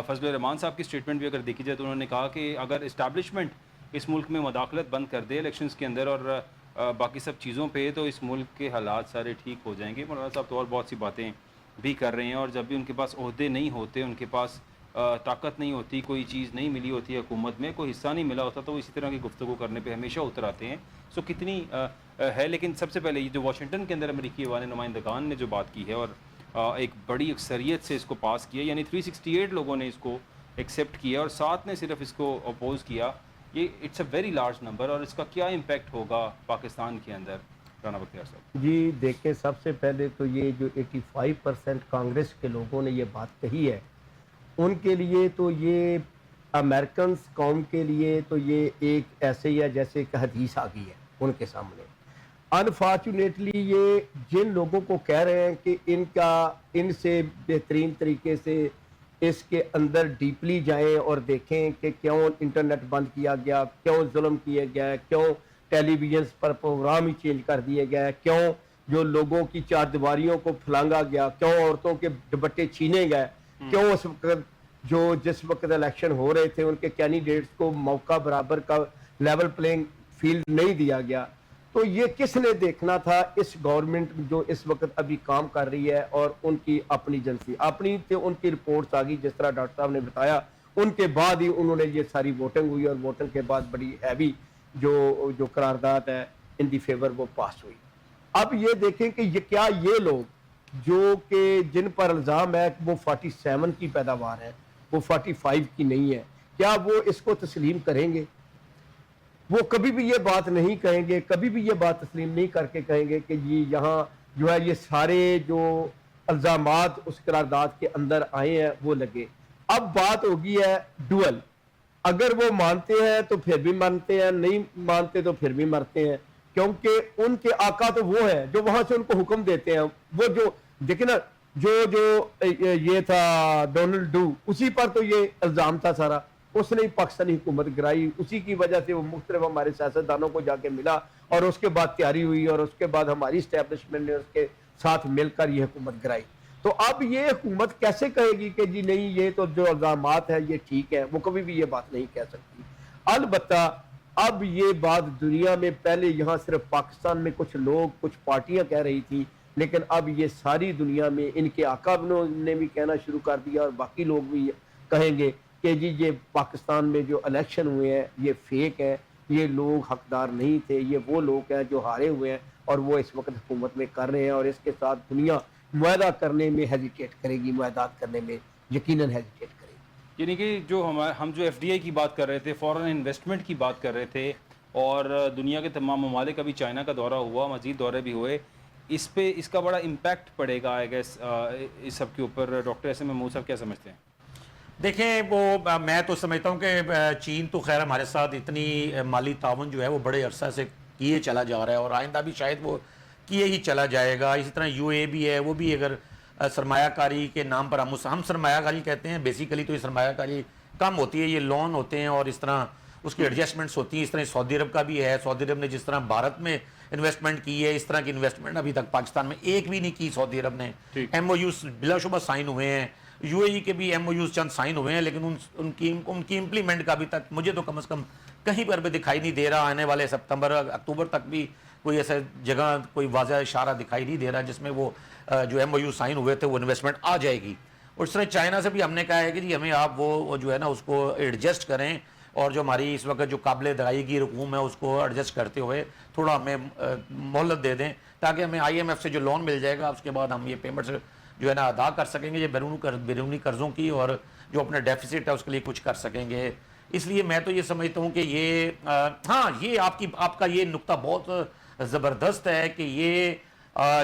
فضل الرحمان صاحب کی سٹیٹمنٹ بھی اگر دیکھی جائے تو انہوں نے کہا کہ اگر اسٹیبلشمنٹ اس ملک میں مداخلت بند کر دے الیکشنز کے اندر اور باقی سب چیزوں پہ، تو اس ملک کے حالات سارے ٹھیک ہو جائیں گے۔ مولانا صاحب تو اور بہت سی باتیں بھی کر رہے ہیں، اور جب بھی ان کے پاس عہدے نہیں ہوتے، ان کے پاس طاقت نہیں ہوتی، کوئی چیز نہیں ملی ہوتی حکومت میں، کوئی حصہ نہیں ملا ہوتا، تو وہ اسی طرح کی گفتگو کرنے پہ ہمیشہ اتر آتے ہیں۔ سو کتنی ہے، لیکن سب سے پہلے یہ جو واشنگٹن کے اندر امریکی ایوان نمائندگان نے جو بات کی ہے اور ایک بڑی اکثریت سے اس کو پاس کیا، یعنی 368 لوگوں نے اس کو ایکسیپٹ کیا اور 7 نے صرف اس کو اپوز کیا، یہ it's a very large number, اور اس کا کیا امپیکٹ ہوگا پاکستان کے اندر؟ رانا بختیار صاحب جی دیکھیں، سب سے پہلے تو یہ جو 85% کانگریس کے لوگوں نے یہ بات کہی ہے، ان کے لیے تو یہ امریکنز قوم کے لیے تو یہ ایک ایسے ہی ہے جیسے ایک حدیث آ گئی ہے ان کے سامنے۔ انفارچونیٹلی یہ جن لوگوں کو کہہ رہے ہیں کہ ان سے بہترین طریقے سے اس کے اندر ڈیپلی جائیں اور دیکھیں کہ کیوں انٹرنیٹ بند کیا گیا، کیوں ظلم کیے گیا، کیوں ٹیلی ویژنز پر پروگرام ہی چینج کر دیے گئے، کیوں جو لوگوں کی چار دیواریوں کو پھلانگا گیا، کیوں عورتوں کے دوپٹے چھینے گئے، کیوں اس وقت جس وقت الیکشن ہو رہے تھے ان کے کینڈیڈیٹس کو موقع برابر کا لیول پلینگ فیلڈ نہیں دیا گیا۔ تو یہ کس نے دیکھنا تھا؟ اس گورنمنٹ جو اس وقت ابھی کام کر رہی ہے اور ان کی اپنی ایجنسی اپنی تھے، ان کی رپورٹس آ گئی، جس طرح ڈاکٹر صاحب نے بتایا ان کے بعد ہی انہوں نے یہ ساری ووٹنگ ہوئی اور ووٹنگ کے بعد بڑی ہیوی جو قرارداد ہے ان دی فیور وہ پاس ہوئی. اب یہ دیکھیں کہ یہ لوگ جو کہ جن پر الزام ہے کہ وہ 47 کی پیداوار ہے، وہ 45 کی نہیں ہے، کیا وہ اس کو تسلیم کریں گے؟ وہ کبھی بھی یہ بات نہیں کہیں گے، کبھی بھی یہ بات تسلیم نہیں کر کے کہیں گے کہ جی یہاں جو ہے یہ سارے جو الزامات اس قرارداد کے اندر آئے ہیں وہ لگے. اب بات ہوگی ہے ڈوئل، اگر وہ مانتے ہیں تو پھر بھی مانتے ہیں، نہیں مانتے تو پھر بھی مرتے ہیں، کیونکہ ان کے آقا تو وہ ہے جو وہاں سے ان کو حکم دیتے ہیں. وہ جو دیکھیں نا جو یہ تھا ڈونلڈ ڈو، اسی پر تو یہ الزام تھا سارا، اس نے پاکستانی حکومت گرائی، اسی کی وجہ سے وہ مختلف ہمارے سیاستدانوں کو جا کے ملا اور اس کے بعد تیاری ہوئی اور اس کے بعد ہماری اسٹیبلشمنٹ نے اس کے ساتھ مل کر یہ حکومت گرائی. تو اب یہ حکومت کیسے کہے گی کہ جی نہیں یہ تو جو الزامات ہیں یہ ٹھیک ہے؟ وہ کبھی بھی یہ بات نہیں کہہ سکتی. البتہ اب یہ بات دنیا میں، پہلے یہاں صرف پاکستان میں کچھ لوگ کچھ پارٹیاں کہہ رہی تھی، لیکن اب یہ ساری دنیا میں ان کے آقا نے بھی کہنا شروع کر دیا اور باقی لوگ بھی کہیں گے کہ جی یہ پاکستان میں جو الیکشن ہوئے ہیں یہ فیک ہے، یہ لوگ حقدار نہیں تھے، یہ وہ لوگ ہیں جو ہارے ہوئے ہیں اور وہ اس وقت حکومت میں کر رہے ہیں، اور اس کے ساتھ دنیا معاہدہ کرنے میں ہیزیٹیٹ کرے گی، معاہدات کرنے میں یقیناً ہیزیٹیٹ کرے گی. یعنی کہ جو ہم جو ایف ڈی آئی کی بات کر رہے تھے، فورن انویسٹمنٹ کی بات کر رہے تھے، اور دنیا کے تمام ممالک، ابھی چائنا کا دورہ ہوا، مزید دورے بھی ہوئے، اس پہ اس کا بڑا امپیکٹ پڑے گا آئی گیس اس سب کے اوپر. ڈاکٹر احسن محمود صاحب کیا سمجھتے ہیں؟ دیکھیں وہ میں تو سمجھتا ہوں کہ چین تو خیر ہمارے ساتھ اتنی مالی تعاون جو ہے وہ بڑے عرصہ سے کیے چلا جا رہا ہے اور آئندہ بھی شاید وہ کیے ہی چلا جائے گا. اسی طرح یو اے بھی ہے، وہ بھی اگر سرمایہ کاری کے نام پر ہم سرمایہ کاری کہتے ہیں، بیسیکلی تو یہ سرمایہ کاری کم ہوتی ہے، یہ لون ہوتے ہیں اور اس طرح اس کی ایڈجسٹمنٹس ہوتی ہیں. اس طرح سعودی عرب کا بھی ہے، سعودی عرب نے جس طرح بھارت میں انویسٹمنٹ کی ہے، اس طرح کی انویسٹمنٹ ابھی تک پاکستان میں ایک بھی نہیں کی سعودی عرب نے. ایم او یوز بلا شبہ سائن ہوئے ہیں، یو اے ای کے بھی ایم او یوز چند سائن ہوئے ہیں، لیکن ان کی امپلیمنٹ کا ابھی تک مجھے تو کم از کم کہیں پر بھی دکھائی نہیں دے رہا. آنے والے ستمبر اکتوبر تک بھی کوئی ایسا جگہ کوئی واضح اشارہ دکھائی نہیں دے رہا جس میں وہ جو ایم او یو سائن ہوئے تھے وہ انویسٹمنٹ آ جائے گی. اور اس طرح چائنا سے بھی ہم نے کہا ہے کہ جی ہمیں آپ وہ جو ہے نا اس کو ایڈجسٹ کریں، اور جو ہماری اس وقت جو قابل ادائیگی رقوم ہے اس کو ایڈجسٹ کرتے ہوئے تھوڑا ہمیں مہلت دے دیں، تاکہ ہمیں آئی ایم ایف سے جو لون مل جائے گا اس کے بعد ہم یہ پیمنٹس جو ہے نا ادا کر سکیں گے، یہ بیرونی قرضوں کی، اور جو اپنا ڈیفیسٹ ہے اس کے لیے کچھ کر سکیں گے. اس لیے میں تو یہ سمجھتا ہوں کہ یہ ہاں یہ آپ کا یہ نقطہ بہت زبردست ہے کہ یہ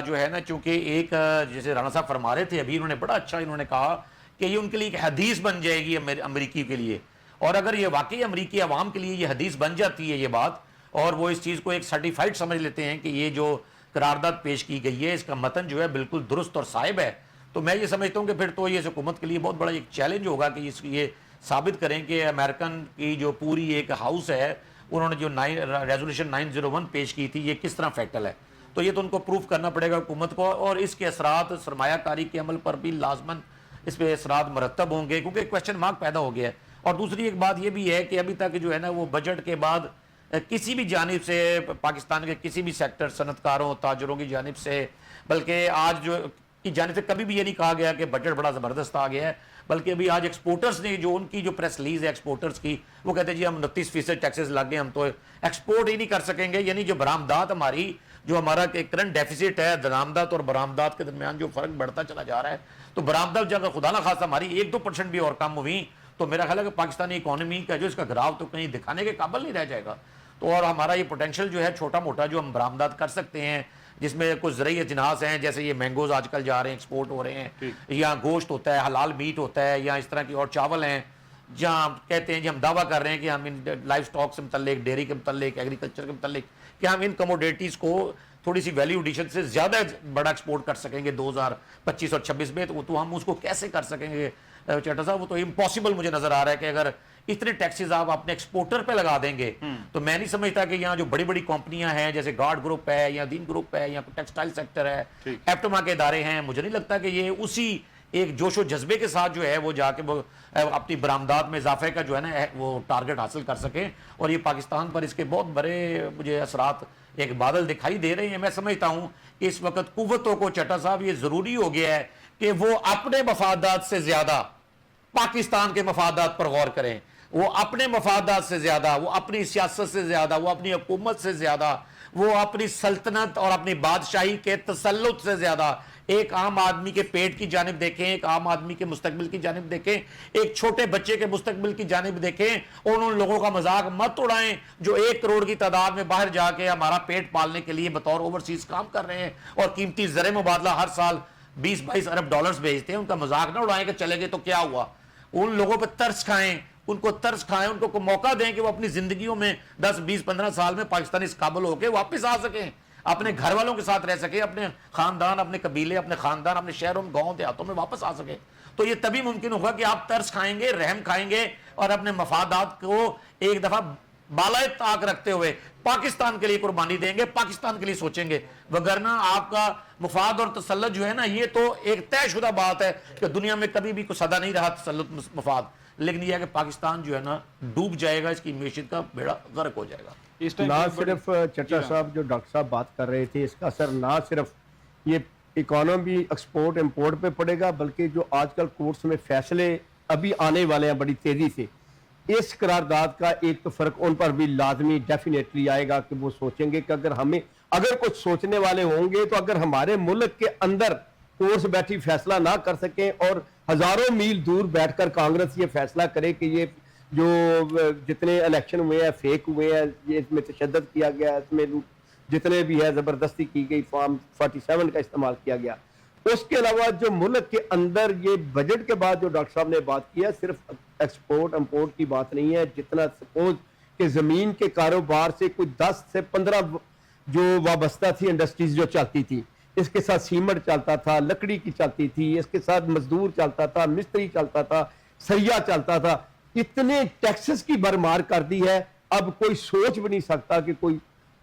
جو ہے نا چونکہ ایک جیسے رانا صاحب فرما رہے تھے ابھی، انہوں نے بڑا اچھا انہوں نے کہا کہ یہ ان کے لیے ایک حدیث بن جائے گی امریکی کے لیے. اور اگر یہ واقعی امریکی عوام کے لیے یہ حدیث بن جاتی ہے یہ بات، اور وہ اس چیز کو ایک سرٹیفائڈ سمجھ لیتے ہیں کہ یہ جو قرارداد پیش کی گئی ہے اس کا متن جو ہے بالکل درست اور صائب ہے، تو میں یہ سمجھتا ہوں کہ پھر تو یہ حکومت کے لیے بہت بڑا ایک چیلنج ہوگا کہ یہ ثابت کریں کہ امریکن کی جو پوری ایک ہاؤس ہے انہوں نے جو ریزولوشن 901 پیش کی تھی یہ کس طرح فیکٹل ہے. تو یہ تو ان کو پروف کرنا پڑے گا حکومت کو، اور اس کے اثرات سرمایہ کاری کے عمل پر بھی لازماً اس پہ اثرات مرتب ہوں گے، کیونکہ کویسچن مارک پیدا ہو گیا ہے. اور دوسری ایک بات یہ بھی ہے کہ ابھی تک جو ہے نا وہ بجٹ کے بعد کسی بھی جانب سے پاکستان کے کسی بھی سیکٹر، صنعت کاروں، تاجروں کی جانب سے، بلکہ آج جو کی جانب سے کبھی بھی یہ نہیں کہا گیا کہ بجٹ بڑا زبردست آ گیا ہے، بلکہ ابھی آج ایکسپورٹرز نے جو ان کی جو پریس ریلیز ہے ایکسپورٹرز کی، وہ کہتے ہیں جی ہم 29% ٹیکسز لگ گئے، ہم تو ایکسپورٹ ہی نہیں کر سکیں گے. یعنی جو برآمدات ہماری جو ہمارا کرنٹ ڈیفیسٹ ہے درآمدات اور برآمدات کے درمیان جو فرق بڑھتا چلا جا رہا ہے، تو برآمدات جب خدا نہ خاصہ ہماری 1-2% بھی اور کم ہوئی تو میرا خیال ہے کہ پاکستانی اکانومی کا جو اس کا گراف تو کہیں دکھانے کے قابل نہیں رہ جائے گا. تو اور ہمارا یہ پوٹینشیل جو ہے چھوٹا موٹا جو ہم برآمدات کر سکتے ہیں، جس میں کچھ زرعی اجناس ہیں جیسے یہ مینگوز آج کل جا رہے ہیں ایکسپورٹ ہو رہے ہیں، یا گوشت ہوتا ہے، حلال میٹ ہوتا ہے، یا اس طرح کی اور چاول ہیں جہاں کہتے ہیں جی ہم دعویٰ کر رہے ہیں کہ ہم ان لائف سٹاک سے متعلق، ڈیری کے متعلق، ایگریکلچر کے متعلق کہ ہم ان کموڈیٹیز کو تھوڑی سی ویلیو ایڈیشن سے زیادہ بڑا ایکسپورٹ کر سکیں گے 2025 اور 26 میں. تو ہم اس کو کیسے کر سکیں گے چٹا صاحب؟ وہ تو امپاسبل مجھے نظر آ رہا ہے کہ اگر اتنے ٹیکسز آپ اپنے ایکسپورٹر پہ لگا دیں گے تو میں نہیں سمجھتا کہ یہاں جو بڑی بڑی کمپنیاں ہیں جیسے گارڈ گروپ ہے یا دین گروپ ہے یا ٹیکسٹائل سیکٹر ہے، ایپٹما کے ادارے ہیں، مجھے نہیں لگتا کہ یہ اسی ایک جوش و جذبے کے ساتھ جو ہے وہ جا کے وہ اپنی برآمدات میں اضافے کا جو ہے نا وہ ٹارگٹ حاصل کر سکیں. اور یہ پاکستان پر اس کے بہت بڑے مجھے اثرات ایک بادل دکھائی دے رہے ہیں. میں سمجھتا ہوں کہ اس وقت قوتوں کو چٹا صاحب یہ ضروری ہو گیا ہے کہ وہ اپنے مفادات سے زیادہ پاکستان کے مفادات پر غور کریں. وہ اپنے مفادات سے زیادہ, وہ اپنی سیاست سے زیادہ, وہ اپنی حکومت سے زیادہ, وہ اپنی سلطنت اور اپنی بادشاہی کے تسلط سے زیادہ ایک عام آدمی کے پیٹ کی جانب دیکھیں, ایک عام آدمی کے مستقبل کی جانب دیکھیں, ایک چھوٹے بچے کے مستقبل کی جانب دیکھیں, اور ان لوگوں کا مذاق مت اڑائیں جو 1 کروڑ کی تعداد میں باہر جا کے ہمارا پیٹ پالنے کے لیے بطور اوورسیز کام کر رہے ہیں اور قیمتی زر مبادلہ ہر سال 20-22 ارب ڈالرز بھیجتے ہیں. ان کا مذاق نہ اڑائیں کہ چلے گئے تو کیا ہوا. ان لوگوں پہ ترس کھائیں, ان کو ترس کھائیں, ان کو موقع دیں کہ وہ اپنی زندگیوں میں 10-20-15 سال میں پاکستانی اس قابل ہو کے واپس آ سکیں, اپنے گھر والوں کے ساتھ رہ سکیں, اپنے خاندان, اپنے قبیلے, اپنے خاندان, اپنے شہروں میں, گاؤں دیہاتوں میں واپس آ سکیں. تو یہ تبھی ممکن ہوگا کہ آپ ترس کھائیں گے, رحم کھائیں گے, اور اپنے مفادات کو ایک دفعہ بالائے طاق رکھتے ہوئے پاکستان کے لیے قربانی دیں گے, پاکستان کے لیے سوچیں گے. وگرنہ آپ کا مفاد اور تسلط جو ہے نا, یہ تو ایک طے شدہ بات ہے کہ دنیا میں کبھی بھی کوئی سدا نہیں رہا تسلط مفاد, لیکن یہ ہے کہ پاکستان جو ہے نا ڈوب جائے گا, اس کی معیشت کا بیڑا غرق ہو جائے گا. نہ صرف چٹا صاحب جو ڈاکٹر صاحب بات کر رہے تھے, اس کا اثر نہ صرف یہ اکانومی ایکسپورٹ امپورٹ پہ پڑے گا, بلکہ جو آج کل کورٹس میں فیصلے ابھی آنے والے ہیں بڑی تیزی سے, اس قرارداد کا ایک تو فرق ان پر بھی لازمی ڈیفینیٹلی آئے گا کہ وہ سوچیں گے کہ اگر کچھ سوچنے والے ہوں گے تو اگر ہمارے ملک کے اندر کورٹس بیٹھی فیصلہ نہ کر سکیں اور ہزاروں میل دور بیٹھ کر کانگریس یہ فیصلہ کرے کہ یہ جو جتنے الیکشن ہوئے ہیں فیک ہوئے ہیں, یہ اس میں تشدد کیا گیا, اس میں جتنے بھی ہے زبردستی کی گئی, فارم 47 کا استعمال کیا گیا. اس کے علاوہ جو ملک کے اندر یہ بجٹ کے بعد جو ڈاکٹر صاحب نے بات کیا, صرف ایکسپورٹ امپورٹ کی بات نہیں ہے. جتنا سپوز کہ زمین کے کاروبار سے کوئی 10 سے 15 جو وابستہ تھی انڈسٹریز جو چلتی تھی, اس کے ساتھ سیمنٹ چلتا تھا, لکڑی کی چلتی تھی, اس کے ساتھ مزدور چلتا تھا, مستری چلتا تھا, سیاح چلتا تھا, اتنے ٹیکسز کی برمار کر دی ہے. اب کوئی سوچ بھی نہیں سکتا کہ کوئی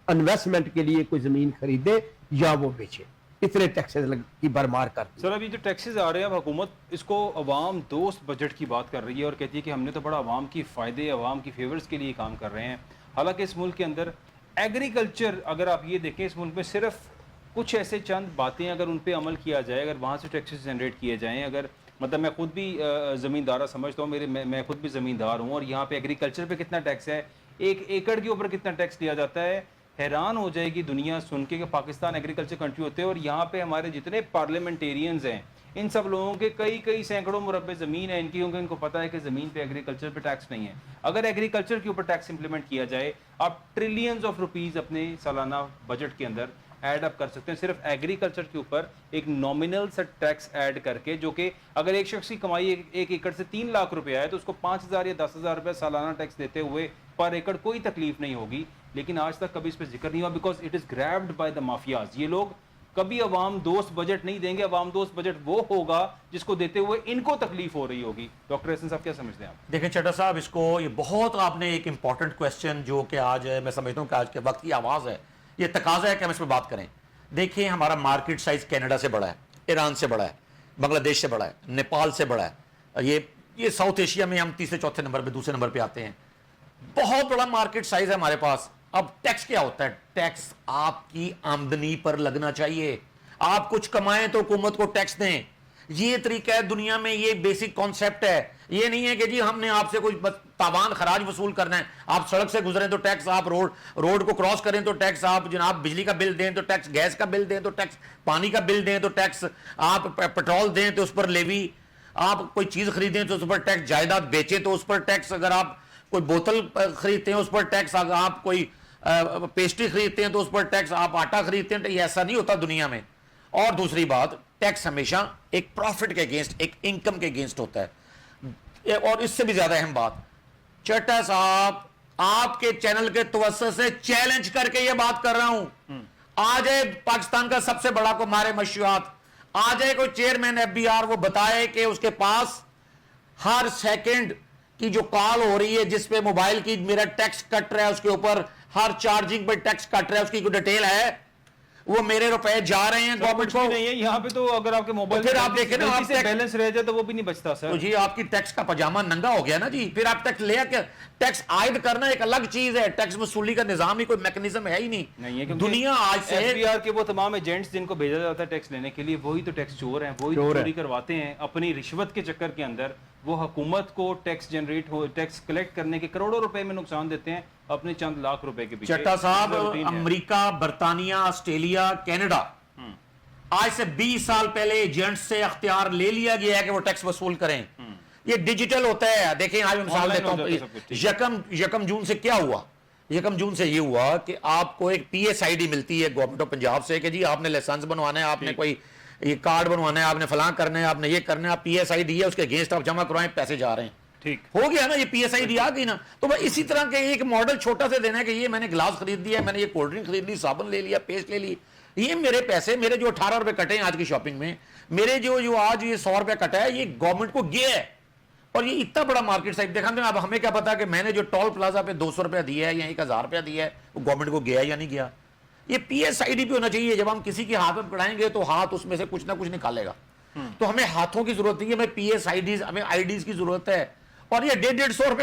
انویسٹمنٹ کے لیے کوئی زمین خریدے یا وہ بیچے, اتنے ٹیکسز کی برمار کر دی. سر ابھی جو ٹیکسز آ رہے ہیں, اب حکومت اس کو عوام دوست بجٹ کی بات کر رہی ہے اور کہتی ہے کہ ہم نے تو بڑا عوام کی فائدے, عوام کی فیورز کے لیے کام کر رہے ہیں. حالانکہ اس ملک کے اندر ایگریکلچر, اگر آپ یہ دیکھیں, اس ملک میں صرف کچھ ایسے چند باتیں اگر ان پہ عمل کیا جائے, اگر وہاں سے ٹیکسز جنریٹ کیے جائیں, اگر مطلب میں خود بھی زمیندارہ سمجھتا ہوں, میں خود بھی زمیندار ہوں, اور یہاں پہ ایگریکلچر پہ کتنا ٹیکس ہے, 1 ایکڑ کے اوپر کتنا ٹیکس لیا جاتا ہے. حیران ہو جائے گی دنیا سن کے کہ پاکستان ایگریکلچر کنٹری ہوتے ہیں, اور یہاں پہ ہمارے جتنے پارلیمنٹیرینز ہیں, ان سب لوگوں کے کئی سینکڑوں مربع زمین ہے ان کی, کیونکہ ان کو پتہ ہے کہ زمین پہ ایگریکلچر پہ ٹیکس نہیں ہے. اگر ایگریکلچر کے اوپر ٹیکس امپلیمنٹ کیا جائے, آپ ٹریلینز آف روپیز اپنے سالانہ بجٹ کے اندر ایڈ اپ کر سکتے ہیں صرف ایگریکلچر کے اوپر ایک نامنل سا ٹیکس ایڈ کر کے, جو کہ اگر ایک شخص کی کمائی 1 ایکڑ سے 3 لاکھ روپے ہے تو اس کو 5,000 یا 10,000 روپے سالانہ ٹیکس دیتے ہوئے پر ایکڑ کوئی تکلیف نہیں ہوگی. لیکن آج تک کبھی اس پہ ذکر نہیں ہوا, because it is grabbed by the mafias. یہ لوگ کبھی عوام دوست بجٹ نہیں دیں گے. عوام دوست بجٹ وہ ہوگا جس کو دیتے ہوئے ان کو تکلیف ہو رہی ہوگی. ڈاکٹر احسن صاحب کیا سمجھتے ہیں آپ؟ دیکھیں چٹا صاحب, اس کو یہ بہت آپ نے ایک امپورٹنٹ کویسچن جو کہ آج میں سمجھتا ہوں کہ آج کے وقت کی آواز ہے, یہ تقاضا ہے کہ ہم اس پہ بات کریں. دیکھیں ہمارا مارکیٹ سائز کینیڈا سے بڑا ہے, ایران سے بڑا ہے, بنگلہ دیش سے بڑا ہے, نیپال سے بڑا ہے. یہ ساؤتھ ایشیا میں ہم تیسرے چوتھے نمبر پہ, دوسرے نمبر پہ آتے ہیں. بہت بڑا مارکیٹ سائز ہے ہمارے پاس. اب ٹیکس کیا ہوتا ہے؟ ٹیکس آپ کی آمدنی پر لگنا چاہیے. آپ کچھ کمائیں تو حکومت کو ٹیکس دیں. یہ طریقہ ہے دنیا میں, یہ بیسک کانسیپٹ ہے. یہ نہیں ہے کہ جی ہم نے آپ سے کوئی تاوان خراج وصول کرنا ہے. آپ سڑک سے گزریں تو ٹیکس, آپ روڈ کو کراس کریں تو ٹیکس, آپ جناب بجلی کا بل دیں تو ٹیکس, گیس کا بل دیں تو ٹیکس, پانی کا بل دیں تو ٹیکس, آپ پیٹرول دیں تو اس پر لیوی, آپ کوئی چیز خریدیں تو اس پر ٹیکس, جائیداد بیچیں تو اس پر ٹیکس, اگر آپ کوئی بوتل خریدتے ہیں اس پر ٹیکس, اگر آپ کوئی پیسٹری خریدتے ہیں تو اس پر ٹیکس, آپ آٹا خریدتے ہیں تو یہ ایسا نہیں ہوتا دنیا میں. اور دوسری بات, ٹیکس ہمیشہ ایک پروفٹ کے اگینسٹ, ایک انکم کے اگینسٹ ہوتا ہے. اور اس سے بھی زیادہ اہم بات, چٹا صاحب آپ کے چینل کے توسط سے چیلنج کر کے یہ بات کر رہا ہوں, آ جائے پاکستان کا سب سے بڑا کمار مشروعات, آ جائے کوئی چیئرمین FBR, وہ بتائے کہ اس کے پاس ہر سیکنڈ کی جو کال ہو رہی ہے جس پہ موبائل کی میرا ٹیکس کٹ رہا ہے, اس کے اوپر ہر چارجنگ پہ ٹیکس کٹ رہا ہے, اس کی کوئی ڈیٹیل ہے؟ وہ میرے روپے جا رہے ہیں گورنمنٹ کو. نہیں ہے یہاں پہ تو اگر آپ کے موبائل پھر آپ دیکھیں نا آپ بیلنس رہ جائے تو وہ بھی نہیں بچتا سر. تو جی آپ کی ٹیکس کا پاجامہ ننگا ہو گیا نا جی. پھر آپ ٹیکس لے کے ٹیکس عائد کرنا ایک الگ چیز ہے. ٹیکس وصولی کا نظام ہی کوئی میکنزم ہے ہی نہیں. دنیا آج سے ایف بی آر کے وہ تمام ایجنٹس جن کو بھیجا جاتا ہے ٹیکس لینے کے لیے وہی تو ٹیکس چور ہیں, وہی چوری کرواتے ہیں اپنی رشوت کے چکر کے اندر. وہ حکومت کو ٹیکس کلیکٹ کرنے کے کروڑوں روپے میں نقصان دیتے ہیں اپنے چند لاکھ روپے کے پیچھے. چٹا صاحب امریکہ, برطانیہ, آسٹریلیا, کینیڈا آج سے 20 سال پہلے ایجنٹس سے اختیار لے لیا گیا ہے کہ وہ ٹیکس وصول کریں. یہ ڈیجیٹل ہوتا ہے. دیکھیں آج مثال دیتا ہوں. یکم جون سے کیا ہوا؟ یکم جون سے یہ ہوا کہ آپ کو ایک پی ایس آئی ڈی ملتی ہے گورنمنٹ آف پنجاب سے کہ جی آپ نے لائسنس بنوانا ہے, آپ نے کوئی یہ کارڈ بنوانا ہے, آپ نے فلاں کرنا ہے, آپ نے یہ کرنا ہے, آپ پی ایس آئی ڈی ہے اس کے اگینسٹ آپ جمع کروائیں, پیسے جا رہے ہیں. ٹھیک ہو گیا نا, یہ پی ایس آئی ڈی آ گئی نا. تو بھائی اسی طرح کے ایک ماڈل چھوٹا سے دینا ہے کہ یہ میں نے گلاس خرید لیا, میں نے یہ کولڈ ڈرنک خرید لی, صابن لے لیا, پیسٹ لے لی, یہ میرے پیسے, میرے جو 18 روپے کٹے ہیں آج کی شاپنگ میں, میرے جو آج یہ 100 روپے کٹا ہے, یہ گورنمنٹ کو گیا ہے. اور یہ اتنا بڑا مارکیٹ سائز دیکھا. اب ہمیں کیا پتا کہ میں نے جو ٹول پلازا پہ 200 روپیہ دیا ہے یا 1000 روپیہ دیا ہے وہ گورنمنٹ کو گیا یا نہیں گیا. یہ پی ایس آئی ڈی پہ ہونا چاہیے. جب ہم کسی کے ہاتھ میں پکڑائیں گے تو ہاتھ اس میں سے کچھ نہ کچھ نکالے گا. تو ہمیں ہاتھوں کی ضرورت نہیں ہے, ہمیں پی ایس آئی ڈیز, ہمیں آئی ڈیز کی ضرورت ہے. اور یہ 150 روپے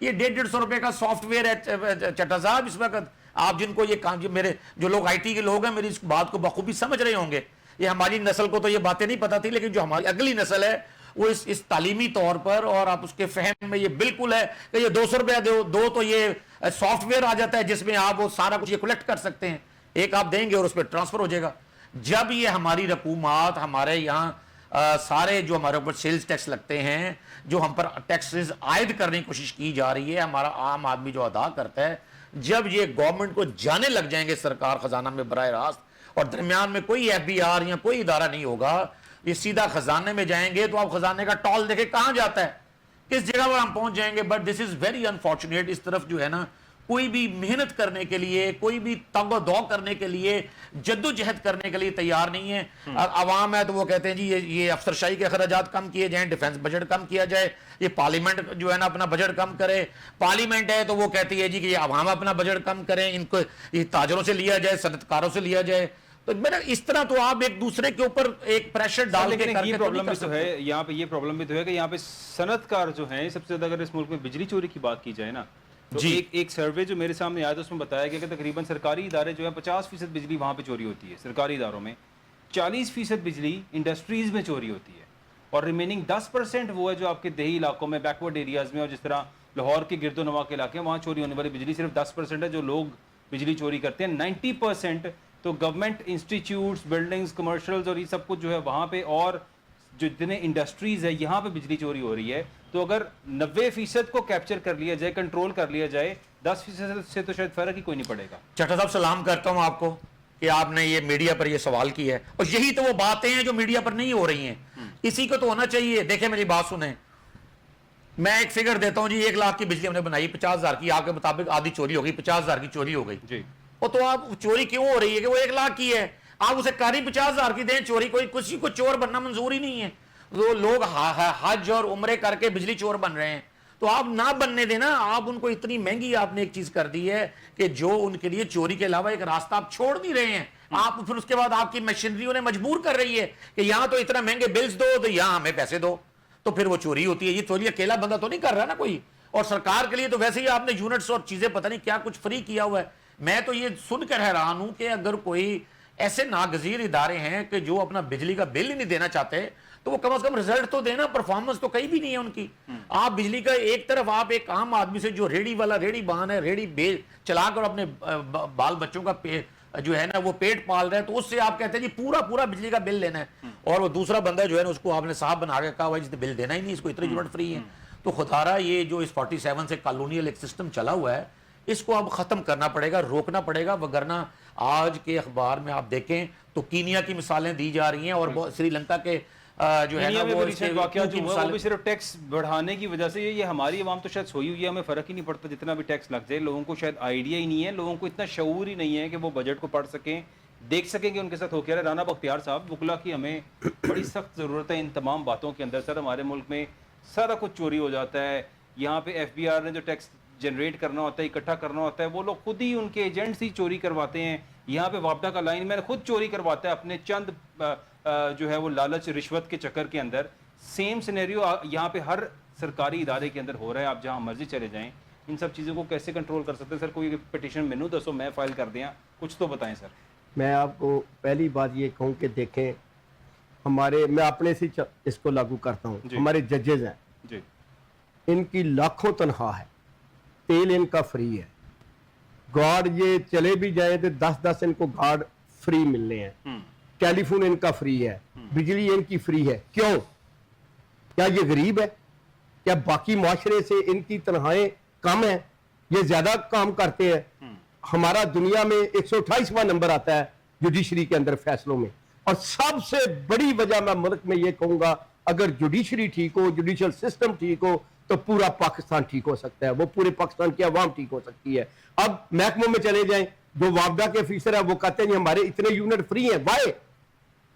یہ 150 روپے کا سافٹ ویئر ہے چٹا صاحب اس وقت. آپ جن کو یہ کام, میرے جو لوگ آئی ٹی کے لوگ ہیں میری اس بات کو بخوبی سمجھ رہے ہوں گے. یہ ہماری نسل کو تو یہ باتیں نہیں پتا تھی, لیکن جو ہماری اگلی نسل ہے وہ اس تعلیمی طور پر اور آپ اس کے فہم میں یہ بالکل ہے کہ یہ 200 روپیہ دو تو یہ سافٹ ویئر آ جاتا ہے جس میں آپ وہ سارا کچھ یہ کلیکٹ کر سکتے ہیں. ایک آپ دیں گے اور اس پہ ٹرانسفر ہو جائے گا. جب یہ ہماری رقومات, ہمارے یہاں سارے جو ہمارے اوپر سیلز ٹیکس لگتے ہیں, جو ہم پر ٹیکسز عائد کرنے کی کوشش کی جا رہی ہے, ہمارا عام آدمی جو ادا کرتا ہے, جب یہ گورنمنٹ کو جانے لگ جائیں گے سرکار خزانہ میں براہ راست, اور درمیان میں کوئی ایف بی آر یا کوئی ادارہ نہیں ہوگا, یہ سیدھا خزانے میں جائیں گے تو آپ خزانے کا ٹول دیکھیں کہاں جاتا ہے, کس جگہ پر ہم پہنچ جائیں گے. But this is very unfortunate. اس طرف جو ہے نا کوئی بھی محنت کرنے کے لیے, کوئی بھی تگ و دو کرنے کے لیے, جدوجہد کرنے کے لیے تیار نہیں ہے. عوام ہے تو وہ کہتے ہیں جی یہ افسرشاہی کے اخراجات کم کیے جائیں, ڈیفنس بجٹ کم کیا جائے, یہ پارلیمنٹ جو ہے نا اپنا بجٹ کم کرے. پارلیمنٹ ہے تو وہ کہتی ہے جی کہ یہ عوام اپنا بجٹ کم کریں, ان کو یہ تاجروں سے لیا جائے, صنعت کاروں سے لیا جائے. تو اس طرح تو آپ ایک دوسرے کے اوپر ایک پریشر ڈال کے یہ پرابلم بھی تو ہے یہاں پہ. یہ پرابلم بھی تو ہے کہ یہاں پہ صنعت کار جو ہیں سب سے زیادہ, اگر اس ملک میں بجلی چوری کی بات کی جائے نا, تو ایک سروے جو میرے سامنے آیا تھا اس میں بتایا گیا کہ تقریباً سرکاری ادارے جو ہے 50% بجلی وہاں پہ چوری ہوتی ہے سرکاری اداروں میں, 40% بجلی انڈسٹریز میں چوری ہوتی ہے, اور ریمیننگ 10% وہ ہے جو آپ کے دیہی علاقوں میں, بیکورڈ ایریاز میں, اور جس طرح لاہور کے گرد و نواح کے علاقے ہیں وہاں چوری ہونے والی بجلی صرف 10% ہے جو لوگ بجلی چوری کرتے ہیں. 90% تو گورنمنٹ انسٹیٹیوٹس, بلڈنگز, کمرشلز اور یہ سب کچھ جو ہے وہاں پہ, اور جو جتنے انڈسٹریز ہے یہاں پہ بجلی چوری ہو رہی ہے. تو اگر 90% کو کیپچر کر لیا جائے, کنٹرول کر لیا جائے, 10% سے تو شاید فرق ہی کوئی نہیں پڑے گا. چٹا صاحب سلام کرتا ہوں آپ کو کہ آپ نے یہ میڈیا پر یہ سوال کی ہے, اور یہی تو وہ باتیں ہیں جو میڈیا پر نہیں ہو رہی ہیں. اسی کو تو ہونا چاہیے. دیکھیں میری بات سنیں, میں ایک فگر دیتا ہوں جی, 1 لاکھ کی بجلی ہم نے بنائی, 50,000 کی آپ کے مطابق آدھی چوری ہو گئی, 50,000 کی چوری ہو گئی جی. اور تو آپ چوری کیوں ہو رہی ہے کہ وہ 1 لاکھ کی ہے, آپ اسے کاری 50,000 کی دیں. چوری کوئی کسی کو چور بننا منظور ہی نہیں ہے. وہ لوگ حج اور عمرے کر کے بجلی چور بن رہے ہیں, تو آپ نہ بننے دینا. آپ ان کو اتنی مہنگی آپ نے ایک چیز کر دی ہے کہ جو ان کے لیے چوری کے علاوہ ایک راستہ آپ چھوڑ نہیں رہے ہیں. آپ پھر اس کے بعد آپ کی مشینری انہیں مجبور کر رہی ہے کہ یہاں تو اتنا مہنگے بلز دو تو یہاں ہمیں پیسے دو, تو پھر وہ چوری ہوتی ہے. یہ چوری اکیلا بندہ تو نہیں کر رہا نا کوئی, اور سرکار کے لیے تو ویسے ہی آپ نے یونٹس اور چیزیں پتہ نہیں کیا کچھ فری کیا ہوا ہے. میں تو یہ سن کر حیران ہوں کہ اگر کوئی ایسے ناگزیر ادارے ہیں کہ جو اپنا بجلی کا بل ہی نہیں دینا چاہتے, تو وہ کم از کم رزلٹ تو دینا. پرفارمنس تو کہیں بھی نہیں ہے ان کی. آپ بجلی کا ایک طرف آپ ایک عام آدمی سے جو ریڑی والا ریڑی بان ہے, ریڑی چلا کر اپنے بال بچوں کا جو ہے نا وہ پیٹ پال رہے ہیں, تو اس سے آپ کہتے ہیں جی پورا بجلی کا بل لینا ہے, اور وہ دوسرا بندہ جو ہے نا اس کو آپ نے صاحب بنا کے کہا جس نے بل دینا ہی نہیں, اس کو اتنے یونٹ فری ہیں. تو خدارا یہ جو اس 47 سے کالونیل ایک سسٹم چلا ہوا ہے, اس کو اب ختم کرنا پڑے گا, روکنا پڑے گا. وگرنہ آج کے اخبار میں آپ دیکھیں تو کینیا کی مثالیں دی جا رہی ہیں, اور سری لنکا کے جو ہے نا وہ بھی صرف ٹیکس بڑھانے کی وجہ سے. یہ ہماری عوام تو شاید سوئی ہوئی ہے, ہمیں فرق ہی نہیں پڑتا جتنا بھی ٹیکس لگ جائے. لوگوں کو شاید آئیڈیا ہی نہیں ہے, لوگوں کو اتنا شعور ہی نہیں ہے کہ وہ بجٹ کو پڑھ سکیں, دیکھ سکیں کہ ان کے ساتھ ہو کیا رہا. رانا بختیار صاحب, وکلا کی ہمیں بڑی سخت ضرورت ہے ان تمام باتوں کے اندر. سر ہمارے ملک میں سارا کچھ چوری ہو جاتا ہے. یہاں پہ ایف بی آر نے جو ٹیکس جنریٹ کرنا ہوتا ہے, اکٹھا کرنا ہوتا ہے, وہ لوگ خود ہی ان کے ایجنٹس ہی چوری کرواتے ہیں. یہاں پہ وابڈا کا لائن مین خود چوری کرواتا ہے اپنے چند جو ہے وہ لالچ رشوت کے چکر کے اندر. سیم سینیریو یہاں پہ ہر سرکاری ادارے کے اندر ہو رہا ہے. آپ جہاں مرضی چلے جائیں, ان سب چیزوں کو کیسے کنٹرول کر سکتے ہیں سر؟ کوئی پٹیشن مینو دسو, میں فائل کر دیا, کچھ تو بتائیں سر. میں آپ کو پہلی بات یہ کہوں کہ دیکھیں, میں اپنے سے اس کو لاگو کرتا ہوں. ہمارے ججز ہیں جی, ان کی لاکھوں تنخواہ ہے, تیل ان کا فری ہے, گارڈ یہ چلے بھی جائیں تو 10 ان کو گارڈ فری ملنے ہیں, ٹیلی فون ان کا فری ہے, بجلی ان کی فری ہے. کیوں؟ کیا یہ غریب ہے؟ کیا باقی معاشرے سے ان کی تنخواہیں کم ہیں؟ یہ زیادہ کام کرتے ہیں. ہمارا دنیا میں 128واں نمبر آتا ہے جوڈیشری کے اندر فیصلوں میں, اور سب سے بڑی وجہ میں ملک میں یہ کہوں گا, اگر جوڈیشری ٹھیک ہو, جوڈیشل سسٹم ٹھیک ہو, تو پورا پاکستان ٹھیک ہو سکتا ہے, وہ پورے پاکستان کی عوام ٹھیک ہو سکتی ہے. اب محکموں میں چلے جائیں, جو وابڈا کے افیسر ہیں وہ کہتے ہیں ہمارے اتنے یونٹ فری ہیں. وائے؟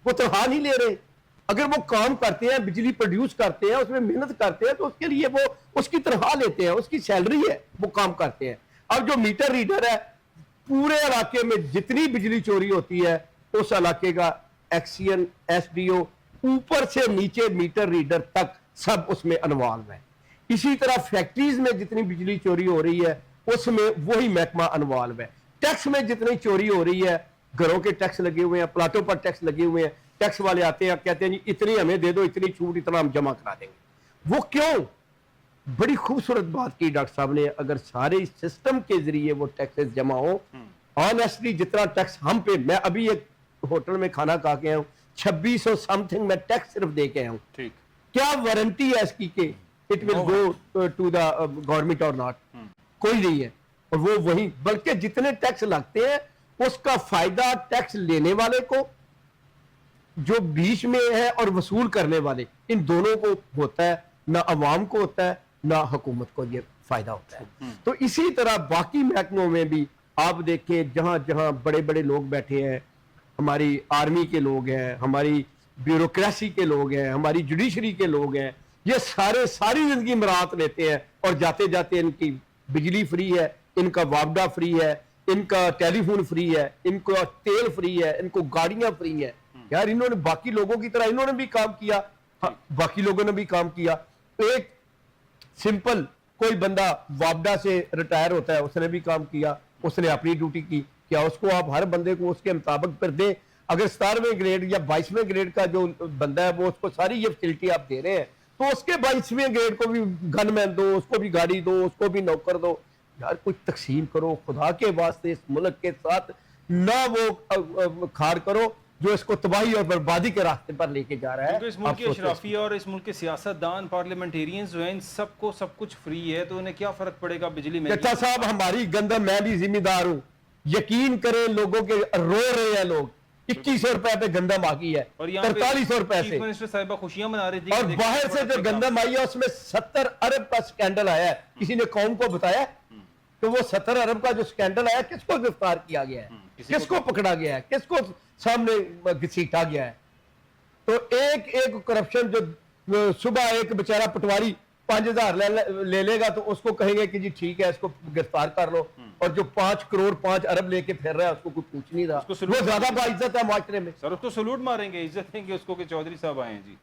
وہ تنخواہ نہیں لے رہے. اگر وہ کام کرتے ہیں, بجلی پروڈیوس کرتے ہیں, اس میں محنت کرتے ہیں, تو اس کے لیے وہ اس کی تنخواہ لیتے ہیں, اس کی سیلری ہے, وہ کام کرتے ہیں. اب جو میٹر ریڈر ہے, پورے علاقے میں جتنی بجلی چوری ہوتی ہے, اس علاقے کا ایکسین, ایس ڈی او, اوپر سے نیچے میٹر ریڈر تک سب اس میں انوالو ہے. اسی طرح فیکٹریز میں جتنی بجلی چوری ہو رہی ہے, اس میں وہی محکمہ انوالو ہے. ٹیکس میں جتنی چوری ہو رہی ہے, گھروں کے ٹیکس لگے ہوئے ہیں, پلاٹوں پر ٹیکس لگے ہوئے ہیں, ٹیکس والے آتے ہیں کہتے ہیں جی اتنی ہمیں دے دو, اتنی چھوٹ, اتنا ہم جمع کرا دیں گے. وہ کیوں؟ بڑی خوبصورت بات کی ڈاکٹر صاحب نے. اگر سارے سسٹم کے ذریعے وہ ٹیکسز جمع ہو, آنیسٹلی جتنا ٹیکس ہم پہ, میں ابھی ایک ہوٹل میں کھانا کھا کے آیا ہوں, 2600 سم تھنگ میں ٹیکس صرف دے کے آیا ہوں. ٹھیک, کیا وارنٹی ہے اس کی کہ it will go to the government or not? کوئی نہیں ہے. اور وہ وہی, بلکہ جتنے ٹیکس لگتے ہیں اس کا فائدہ ٹیکس لینے والے کو, جو بیچ میں ہے, اور وصول کرنے والے, ان دونوں کو ہوتا ہے. نہ عوام کو ہوتا ہے, نہ حکومت کو یہ فائدہ ہوتا ہے. تو اسی طرح باقی محکموں میں بھی آپ دیکھیں, جہاں جہاں بڑے بڑے لوگ بیٹھے ہیں, ہماری آرمی کے لوگ ہیں, ہماری بیوروکریسی کے لوگ ہیں, ہماری جوڈیشری کے لوگ ہیں, یہ ساری زندگی مراعات لیتے ہیں, اور جاتے جاتے ان کی بجلی فری ہے, ان کا وابڈا فری ہے, ان کا ٹیلی فون فری ہے, ان کو تیل فری ہے, ان کو گاڑیاں فری ہیں. یار انہوں نے باقی لوگوں کی طرح انہوں نے بھی کام کیا, باقی لوگوں نے بھی کام کیا. ایک سمپل کوئی بندہ وابڈا سے ریٹائر ہوتا ہے, اس نے بھی کام کیا, اس نے اپنی ڈیوٹی کی. کیا اس کو آپ ہر بندے کو اس کے مطابق پھر دیں؟ اگر 17ویں گریڈ یا 22ویں گریڈ کا جو بندہ ہے, وہ اس کو ساری یہ فیسلٹی آپ دے رہے ہیں, تو اس کے 22ویں گریڈ کو بھی گن مین دو, اس کو بھی گاڑی دو, اس کو بھی نوکر دو. یار کچھ تقسیم کرو خدا کے واسطے. اس ملک کے ساتھ نہ وہ کھاڑ کرو جو اس کو تباہی اور بربادی کے راستے پر لے کے جا رہا ہے. کیونکہ اس ملک کے اشرافیہ اور اس ملک کے سیاست دان, پارلیمنٹیرینز جو ہیں, ان سب کو سب کچھ فری ہے, تو انہیں کیا فرق پڑے گا بجلی میں؟ چچا صاحب ہماری گندم, میں بھی ذمہ دار ہوں, یقین کریں لوگوں کے رو رہے ہیں لوگ. 2100 روپے پہ گندم آ گئی ہے, 4300 روپے سے. چیف منسٹر صاحبہ خوشیاں منا رہی تھی, اور باہر سے جو گندم آئی ہے اس میں 70 ارب کا سکینڈل آیا ہے. کسی نے قوم کو بتایا کہ وہ 70 ارب کا جو سکینڈل آیا, کس کو گرفتار کیا گیا ہے, کس کو پکڑا گیا ہے, کس کو سامنے گھسیٹا گیا ہے. تو ایک کرپشن, جو صبح ایک بیچارہ پٹواری 5000 لے لے گا, تو اس کو کہیں گے کہ جی ٹھیک ہے اس کو گرفتار کر لو, اور جو 5 کروڑ 5 ارب لے کے پھر رہا ہے, اس کو کوئی پوچھ نہیں رہا. وہ زیادہ باعزت ہے معاشرے میں. سر اس کو سلوٹ ماریں گے, عزت دیں گے اس کو کہ چودھری صاحب آئے ہیں. جی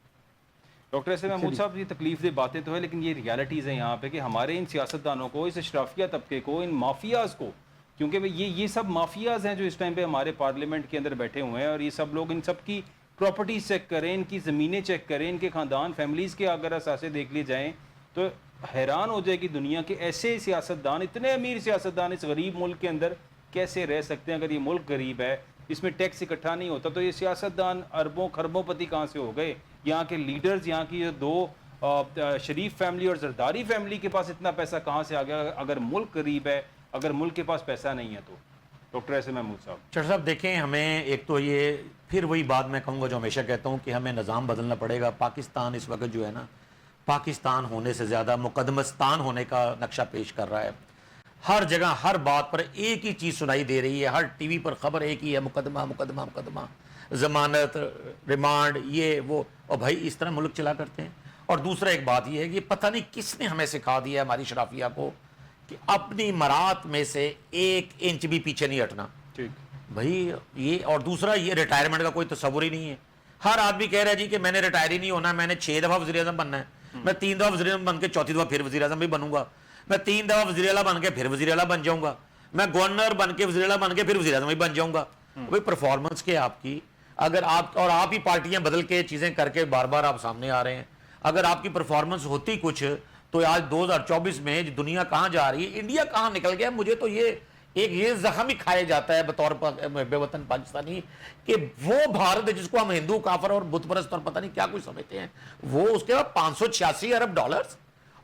ڈاکٹر ایس ایم محمود صاحب, یہ تکلیف دہ باتیں تو ہے, لیکن یہ ریالٹیز ہیں یہاں پہ کہ ہمارے ان سیاستدانوں کو, اس اشرافیہ طبقے کو, ان مافیاز کو, کیونکہ یہ سب مافیاز ہیں جو اس ٹائم پہ ہمارے پارلیمنٹ کے اندر بیٹھے ہوئے ہیں, اور یہ سب لوگ ان سب کی پراپرٹیز چیک کریں, ان کی زمینیں چیک کریں, ان کے خاندان فیملیز کے اگر اثاثے دیکھ لیے جائیں تو حیران ہو جائے گی دنیا کے ایسے سیاستدان, اتنے امیر سیاستدان اس غریب ملک کے اندر کیسے رہ سکتے ہیں. اگر یہ ملک غریب ہے, اس میں ٹیکس اکٹھا نہیں ہوتا, تو یہ سیاستدان اربوں خربوں پتی کہاں سے ہو گئے؟ یہاں کے لیڈرز, یہاں کی جو 2 شریف فیملی اور زرداری فیملی کے پاس اتنا پیسہ کہاں سے آ گیا اگر ملک غریب ہے, اگر ملک کے پاس پیسہ نہیں ہے؟ تو ڈاکٹر ایس ایم محمود صاحب. چٹر صاحب دیکھیں, ہمیں ایک تو یہ پھر وہی بات میں کہوں گا جو ہمیشہ کہتا ہوں کہ ہمیں نظام بدلنا پڑے گا. پاکستان اس وقت جو ہے نا, پاکستان ہونے سے زیادہ مقدمستان ہونے کا نقشہ پیش کر رہا ہے. ہر جگہ ہر بات پر ایک ہی چیز سنائی دے رہی ہے, ہر ٹی وی پر خبر ایک ہی ہے, مقدمہ مقدمہ مقدمہ, ضمانت, ریمانڈ, یہ وہ. اور بھائی اس طرح ملک چلا کرتے ہیں. اور دوسرا ایک بات یہ ہے کہ پتہ نہیں کس نے ہمیں سکھا دیا ہے ہماری شرافیہ کو کہ اپنی مراد میں سے 1 انچ بھی پیچھے نہیں ہٹنا. ٹھیک, بھائی یہ، اور دوسرا یہ ریٹائرمنٹ کا کوئی تصور ہی نہیں ہے. ہر آدمی کہہ رہا ہے جی کہ میں نے ریٹائر ہی نہیں ہونا, میں نے 6 دفعہ وزیر اعظم بننا ہے, میں 3 دفعہ وزیر اعظم بن کے 4تھی دفعہ پھر وزیر اعظم بھی بنوں گا, میں 3 دفعہ وزیر اعلیٰ بن کے پھر وزیر اعلیٰ بن جاؤں گا, میں گورنر بن کے وزیر اعلیٰ بن کے پھر وزیر اعظم بھی بن جاؤں گا. بھائی پرفارمنس کے آپ کی, اگر آپ ہی پارٹیاں بدل کے چیزیں کر کے بار بار آپ سامنے آ رہے ہیں, اگر آپ کی پرفارمنس ہوتی کچھ تو آج 2024 میں دنیا کہاں جا رہی ہے, انڈیا کہاں نکل گیا. مجھے تو یہ زخم ہی کھایا جاتا ہے بطور بے وطن پاکستانی کہ وہ بھارت جس کو ہم ہندو کافر اور بت پرست اور پتہ نہیں کیا کچھ سمجھتے ہیں, وہ اس کے بعد 586 ارب ڈالرز,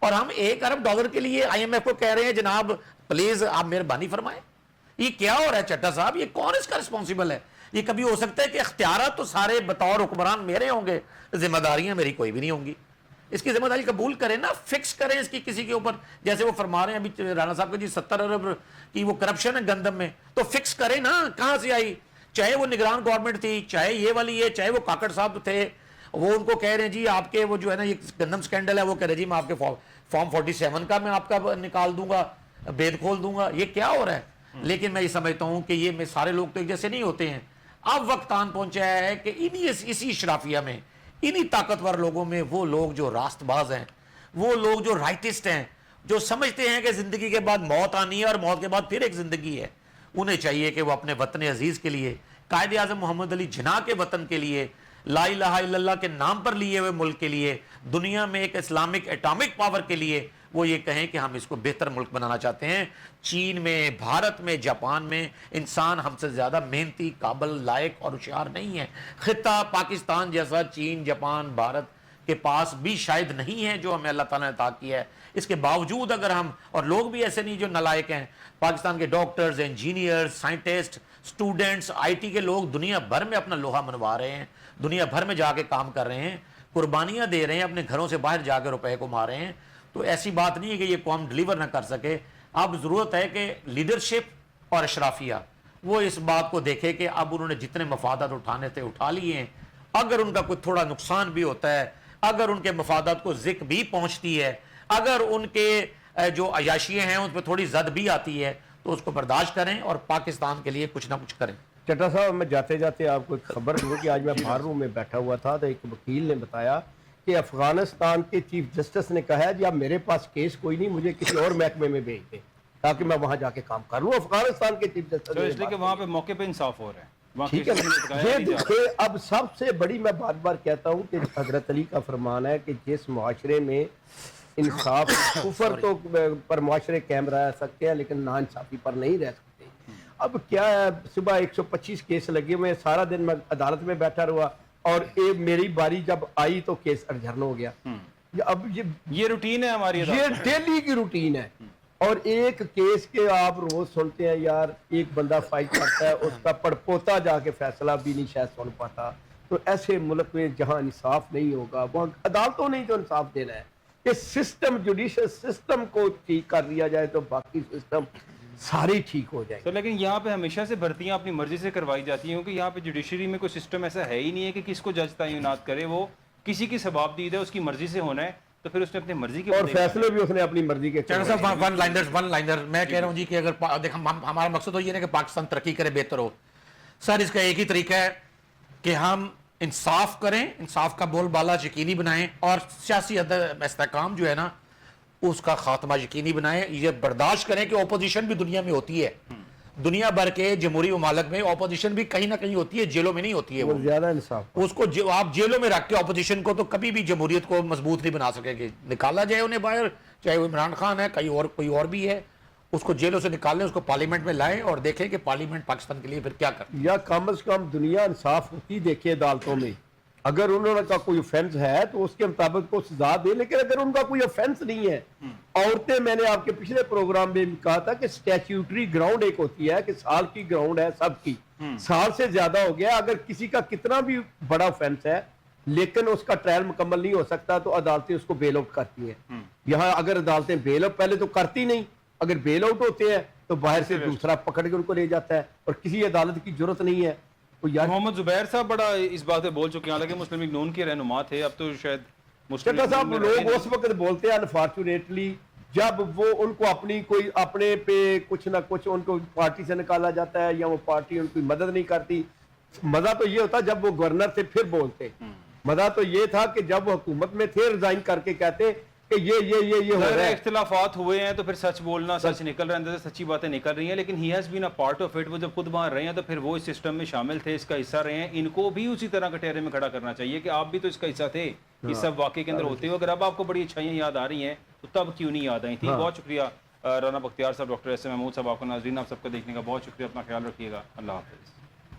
اور ہم 1 ارب ڈالر کے لیے IMF کو کہہ رہے ہیں جناب پلیز آپ مہربانی فرمائیں. یہ کیا ہو رہا ہے چٹا صاحب, یہ کون اس کا رسپانسیبل ہے؟ یہ کبھی ہو سکتا ہے کہ اختیارات تو سارے بطور حکمران میرے ہوں گے, ذمہ داریاں میری کوئی بھی نہیں ہوں گی. اس کی ذمہ داری قبول کریں نا, فکس کریں اس کی کسی کے اوپر, جیسے وہ فرما رہے ہیں ابھی رانا صاحب کو جی 70 ارب کی وہ کرپشن ہے گندم میں, تو فکس کریں نا, کہاں سے آئی؟ چاہے وہ نگران گورنمنٹ تھی, چاہے یہ والی ہے, چاہے وہ کاکڑ صاحب تھے, وہ ان کو کہہ رہے ہیں جی آپ کے وہ جو ہے نا یہ گندم سکینڈل ہے, وہ کہہ رہے جی میں آپ کے فارم 47 کا میں آپ کا نکال دوں گا, بید کھول دوں گا. یہ کیا ہو رہا ہے؟ لیکن میں یہ سمجھتا ہوں کہ یہ سارے لوگ تو ایک جیسے نہیں ہوتے ہیں. اب وقت آن پہنچا ہے کہ اسی اشرافیہ میں, انہی طاقتور لوگوں میں وہ لوگ جو راست باز ہیں, وہ لوگ جو رائٹسٹ ہیں, جو سمجھتے ہیں کہ زندگی کے بعد موت آنی ہے اور موت کے بعد پھر ایک زندگی ہے, انہیں چاہیے کہ وہ اپنے وطن عزیز کے لیے, قائد اعظم محمد علی جناح کے وطن کے لیے, لا الہ الا اللہ کے نام پر لیے ہوئے ملک کے لیے, دنیا میں ایک اسلامک ایٹامک پاور کے لیے وہ یہ کہیں کہ ہم اس کو بہتر ملک بنانا چاہتے ہیں. چین میں, بھارت میں, جاپان میں انسان ہم سے زیادہ محنتی, قابل, لائق اور ہوشیار نہیں ہے. خطہ پاکستان جیسا چین, جاپان, بھارت کے پاس بھی شاید نہیں ہے جو ہمیں اللہ تعالیٰ نے عطا کیا ہے. اس کے باوجود اگر ہم, اور لوگ بھی ایسے نہیں جو نالائق ہیں, پاکستان کے doctors, engineers, scientist, students, IT کے لوگ دنیا بھر میں اپنا لوہا منوا رہے ہیں, دنیا بھر میں جا کے کام کر رہے ہیں, قربانیاں دے رہے ہیں, اپنے گھروں سے باہر جا کے روپے کو مار رہے ہیں. تو ایسی بات نہیں ہے کہ یہ قوم ڈلیور نہ کر سکے. اب ضرورت ہے کہ لیڈرشپ اور اشرافیہ وہ اس بات کو دیکھے کہ اب انہوں نے جتنے مفادات اٹھانے تھے اٹھا لیے ہیں. اگر ان کا کوئی تھوڑا نقصان بھی ہوتا ہے, اگر ان کے مفادات کو ذکر بھی پہنچتی ہے, اگر ان کے جو عیاشیاں ہیں ان پہ تھوڑی زد بھی آتی ہے, تو اس کو برداشت کریں اور پاکستان کے لیے کچھ نہ کچھ کریں. چٹا صاحب میں جاتے جاتے آپ کو ایک خبر دوں کہ آج میں باہر روم میں بیٹھا ہوا تھا تو ایک وکیل نے بتایا کہ افغانستان کے چیف جسٹس نے کہا ہے جی اب میرے پاس کیس کوئی نہیں, مجھے کسی اور محکمے میں بھیج دیں تاکہ میں وہاں جا کے کام کر لوں. افغانستان کے چیف جسٹس اس لیے کہ وہاں پہ موقع پہ انصاف ہو رہا ہے. ٹھیک ہے, یہ دیکھیں اب سب سے بڑی میں بار بار کہتا ہوں کہ حضرت علی کا فرمان ہے کہ جس معاشرے میں انصاف, کفر تو پر معاشرے قائم رہ سکتے ہیں لیکن نا انصافی پر نہیں رہ سکتے. اب کیا ہے, صبح 125 کیس لگے ہوئے, سارا دن میں عدالت میں بیٹھا رہا اور میری باری جب آئی تو کیس ارجھن ہو گیا. اب یہ روٹین ہے ہماری, یہ ڈیلی کی روٹین ہے. اور ایک کیس کے آپ روز سنتے ہیں یار, ایک بندہ فائٹ کرتا ہے, اس کا پڑپوتا جا کے فیصلہ بھی نہیں شاید سن پاتا. تو ایسے ملک میں جہاں انصاف نہیں ہوگا وہاں عدالتوں نے جو انصاف دینا ہے, کہ سسٹم, جوڈیشل سسٹم کو ٹھیک کر لیا جائے تو باقی سسٹم ساری ٹھیک ہو جائے. تو لیکن یہاں پہ ہمیشہ سے بھرتیاں اپنی مرضی سے کروائی جاتی ہیں, کیونکہ یہاں پہ جوڈیشری میں کوئی سسٹم ایسا ہے ہی نہیں ہے کہ کس کو جج تعینات کرے. وہ کسی کی ثواب دید ہے, اس کی مرضی سے ہونا ہے, تو پھر اس نے اپنی مرضی کے اور فیصلے بھی اس نے اپنی مرضی کے. ون لائنر میں کہہ رہا ہوں جی کہ اگر دیکھ ہمارا مقصد تو یہ ہے کہ پاکستان ترقی کرے, بہتر ہو. سر اس کا ایک ہی طریقہ ہے کہ ہم انصاف کریں, انصاف کا بول بالا یقینی بنائیں, اور سیاسی استحکام جو ہے نا اس کا خاتمہ یقینی بنائیں. یہ برداشت کریں کہ اپوزیشن بھی دنیا میں ہوتی ہے, دنیا بھر کے جمہوری ممالک میں اپوزیشن بھی کہیں نہ کہیں ہوتی ہے, جیلوں میں نہیں ہوتی ہے. وہ زیادہ انصاف, اس کو آپ جیلوں میں رکھ کے اپوزیشن کو تو کبھی بھی جمہوریت کو مضبوط نہیں بنا سکے گے. نکالا جائے انہیں باہر, چاہے وہ عمران خان ہے, کوئی اور بھی ہے, اس کو جیلوں سے نکالیں, اس کو پارلیمنٹ میں لائیں اور دیکھیں کہ پارلیمنٹ پاکستان کے لیے پھر کیا کرے. یا کم از کم دنیا انصاف ہوتی دیکھے عدالتوں میں. اگر انہوں کا کوئی افینس ہے تو اس کے مطابق کو سزا دے, لیکن اگر ان کا کوئی افینس نہیں ہے. عورتیں, میں نے آپ کے پچھلے پروگرام میں کہا تھا کہ سٹیچیوٹری گراؤنڈ ایک ہوتی ہے کہ سال کی گراؤنڈ ہے سب کی, سال سے زیادہ ہو گیا, اگر کسی کا کتنا بھی بڑا افینس ہے لیکن اس کا ٹرائل مکمل نہیں ہو سکتا تو عدالتیں اس کو بیل آؤٹ کرتی ہیں. یہاں اگر عدالتیں بیل آؤٹ پہلے تو کرتی نہیں, اگر بیل آؤٹ ہوتے ہیں تو باہر سے دوسرا پکڑ کے ان کو لے جاتا ہے, اور کسی عدالت کی ضرورت نہیں ہے. محمد زبیر صاحب بڑا اس بات پہ بول چکے ہیں, حالانکہ مسلم لیگ نون کے رہنما تھے, اب تو شاید چٹا صاحب لوگ اس وقت بولتے ہیں انفارچونیٹلی جب وہ ان کو اپنی کوئی اپنے پہ کچھ نہ کچھ ان کو پارٹی سے نکالا جاتا ہے یا وہ پارٹی ان کی مدد نہیں کرتی. مزہ تو یہ ہوتا جب وہ گورنر سے پھر بولتے. مزہ تو یہ تھا کہ جب وہ حکومت میں تھے ریزائن کر کے کہتے کہ یہ ہو رہا ہے. اختلافات ہوئے ہیں تو پھر سچ بولنا, سچ نکل رہا ہے, اندر سے سچی باتیں نکل رہی ہیں, لیکن he has been a part of it. وہ جب خود وہاں رہے ہیں تو پھر وہ اس سسٹم میں شامل تھے, اس کا حصہ رہے ہیں. ان کو بھی اسی طرح کٹہرے میں کھڑا کرنا چاہیے کہ آپ بھی تو اس کا حصہ تھے اس سب واقعے کے اندر ہوتے ہو. اگر اب آپ کو بڑی اچھائیاں یاد آ رہی ہیں تو تب کیوں نہیں یاد آئی تھیں. بہت شکریہ رانا بختیار صاحب, ڈاکٹر ایس ایم محمود صاحب, آپ کو. ناظرین آپ سب کو دیکھنے کا بہت شکریہ. اپنا خیال رکھیے گا. اللہ حافظ.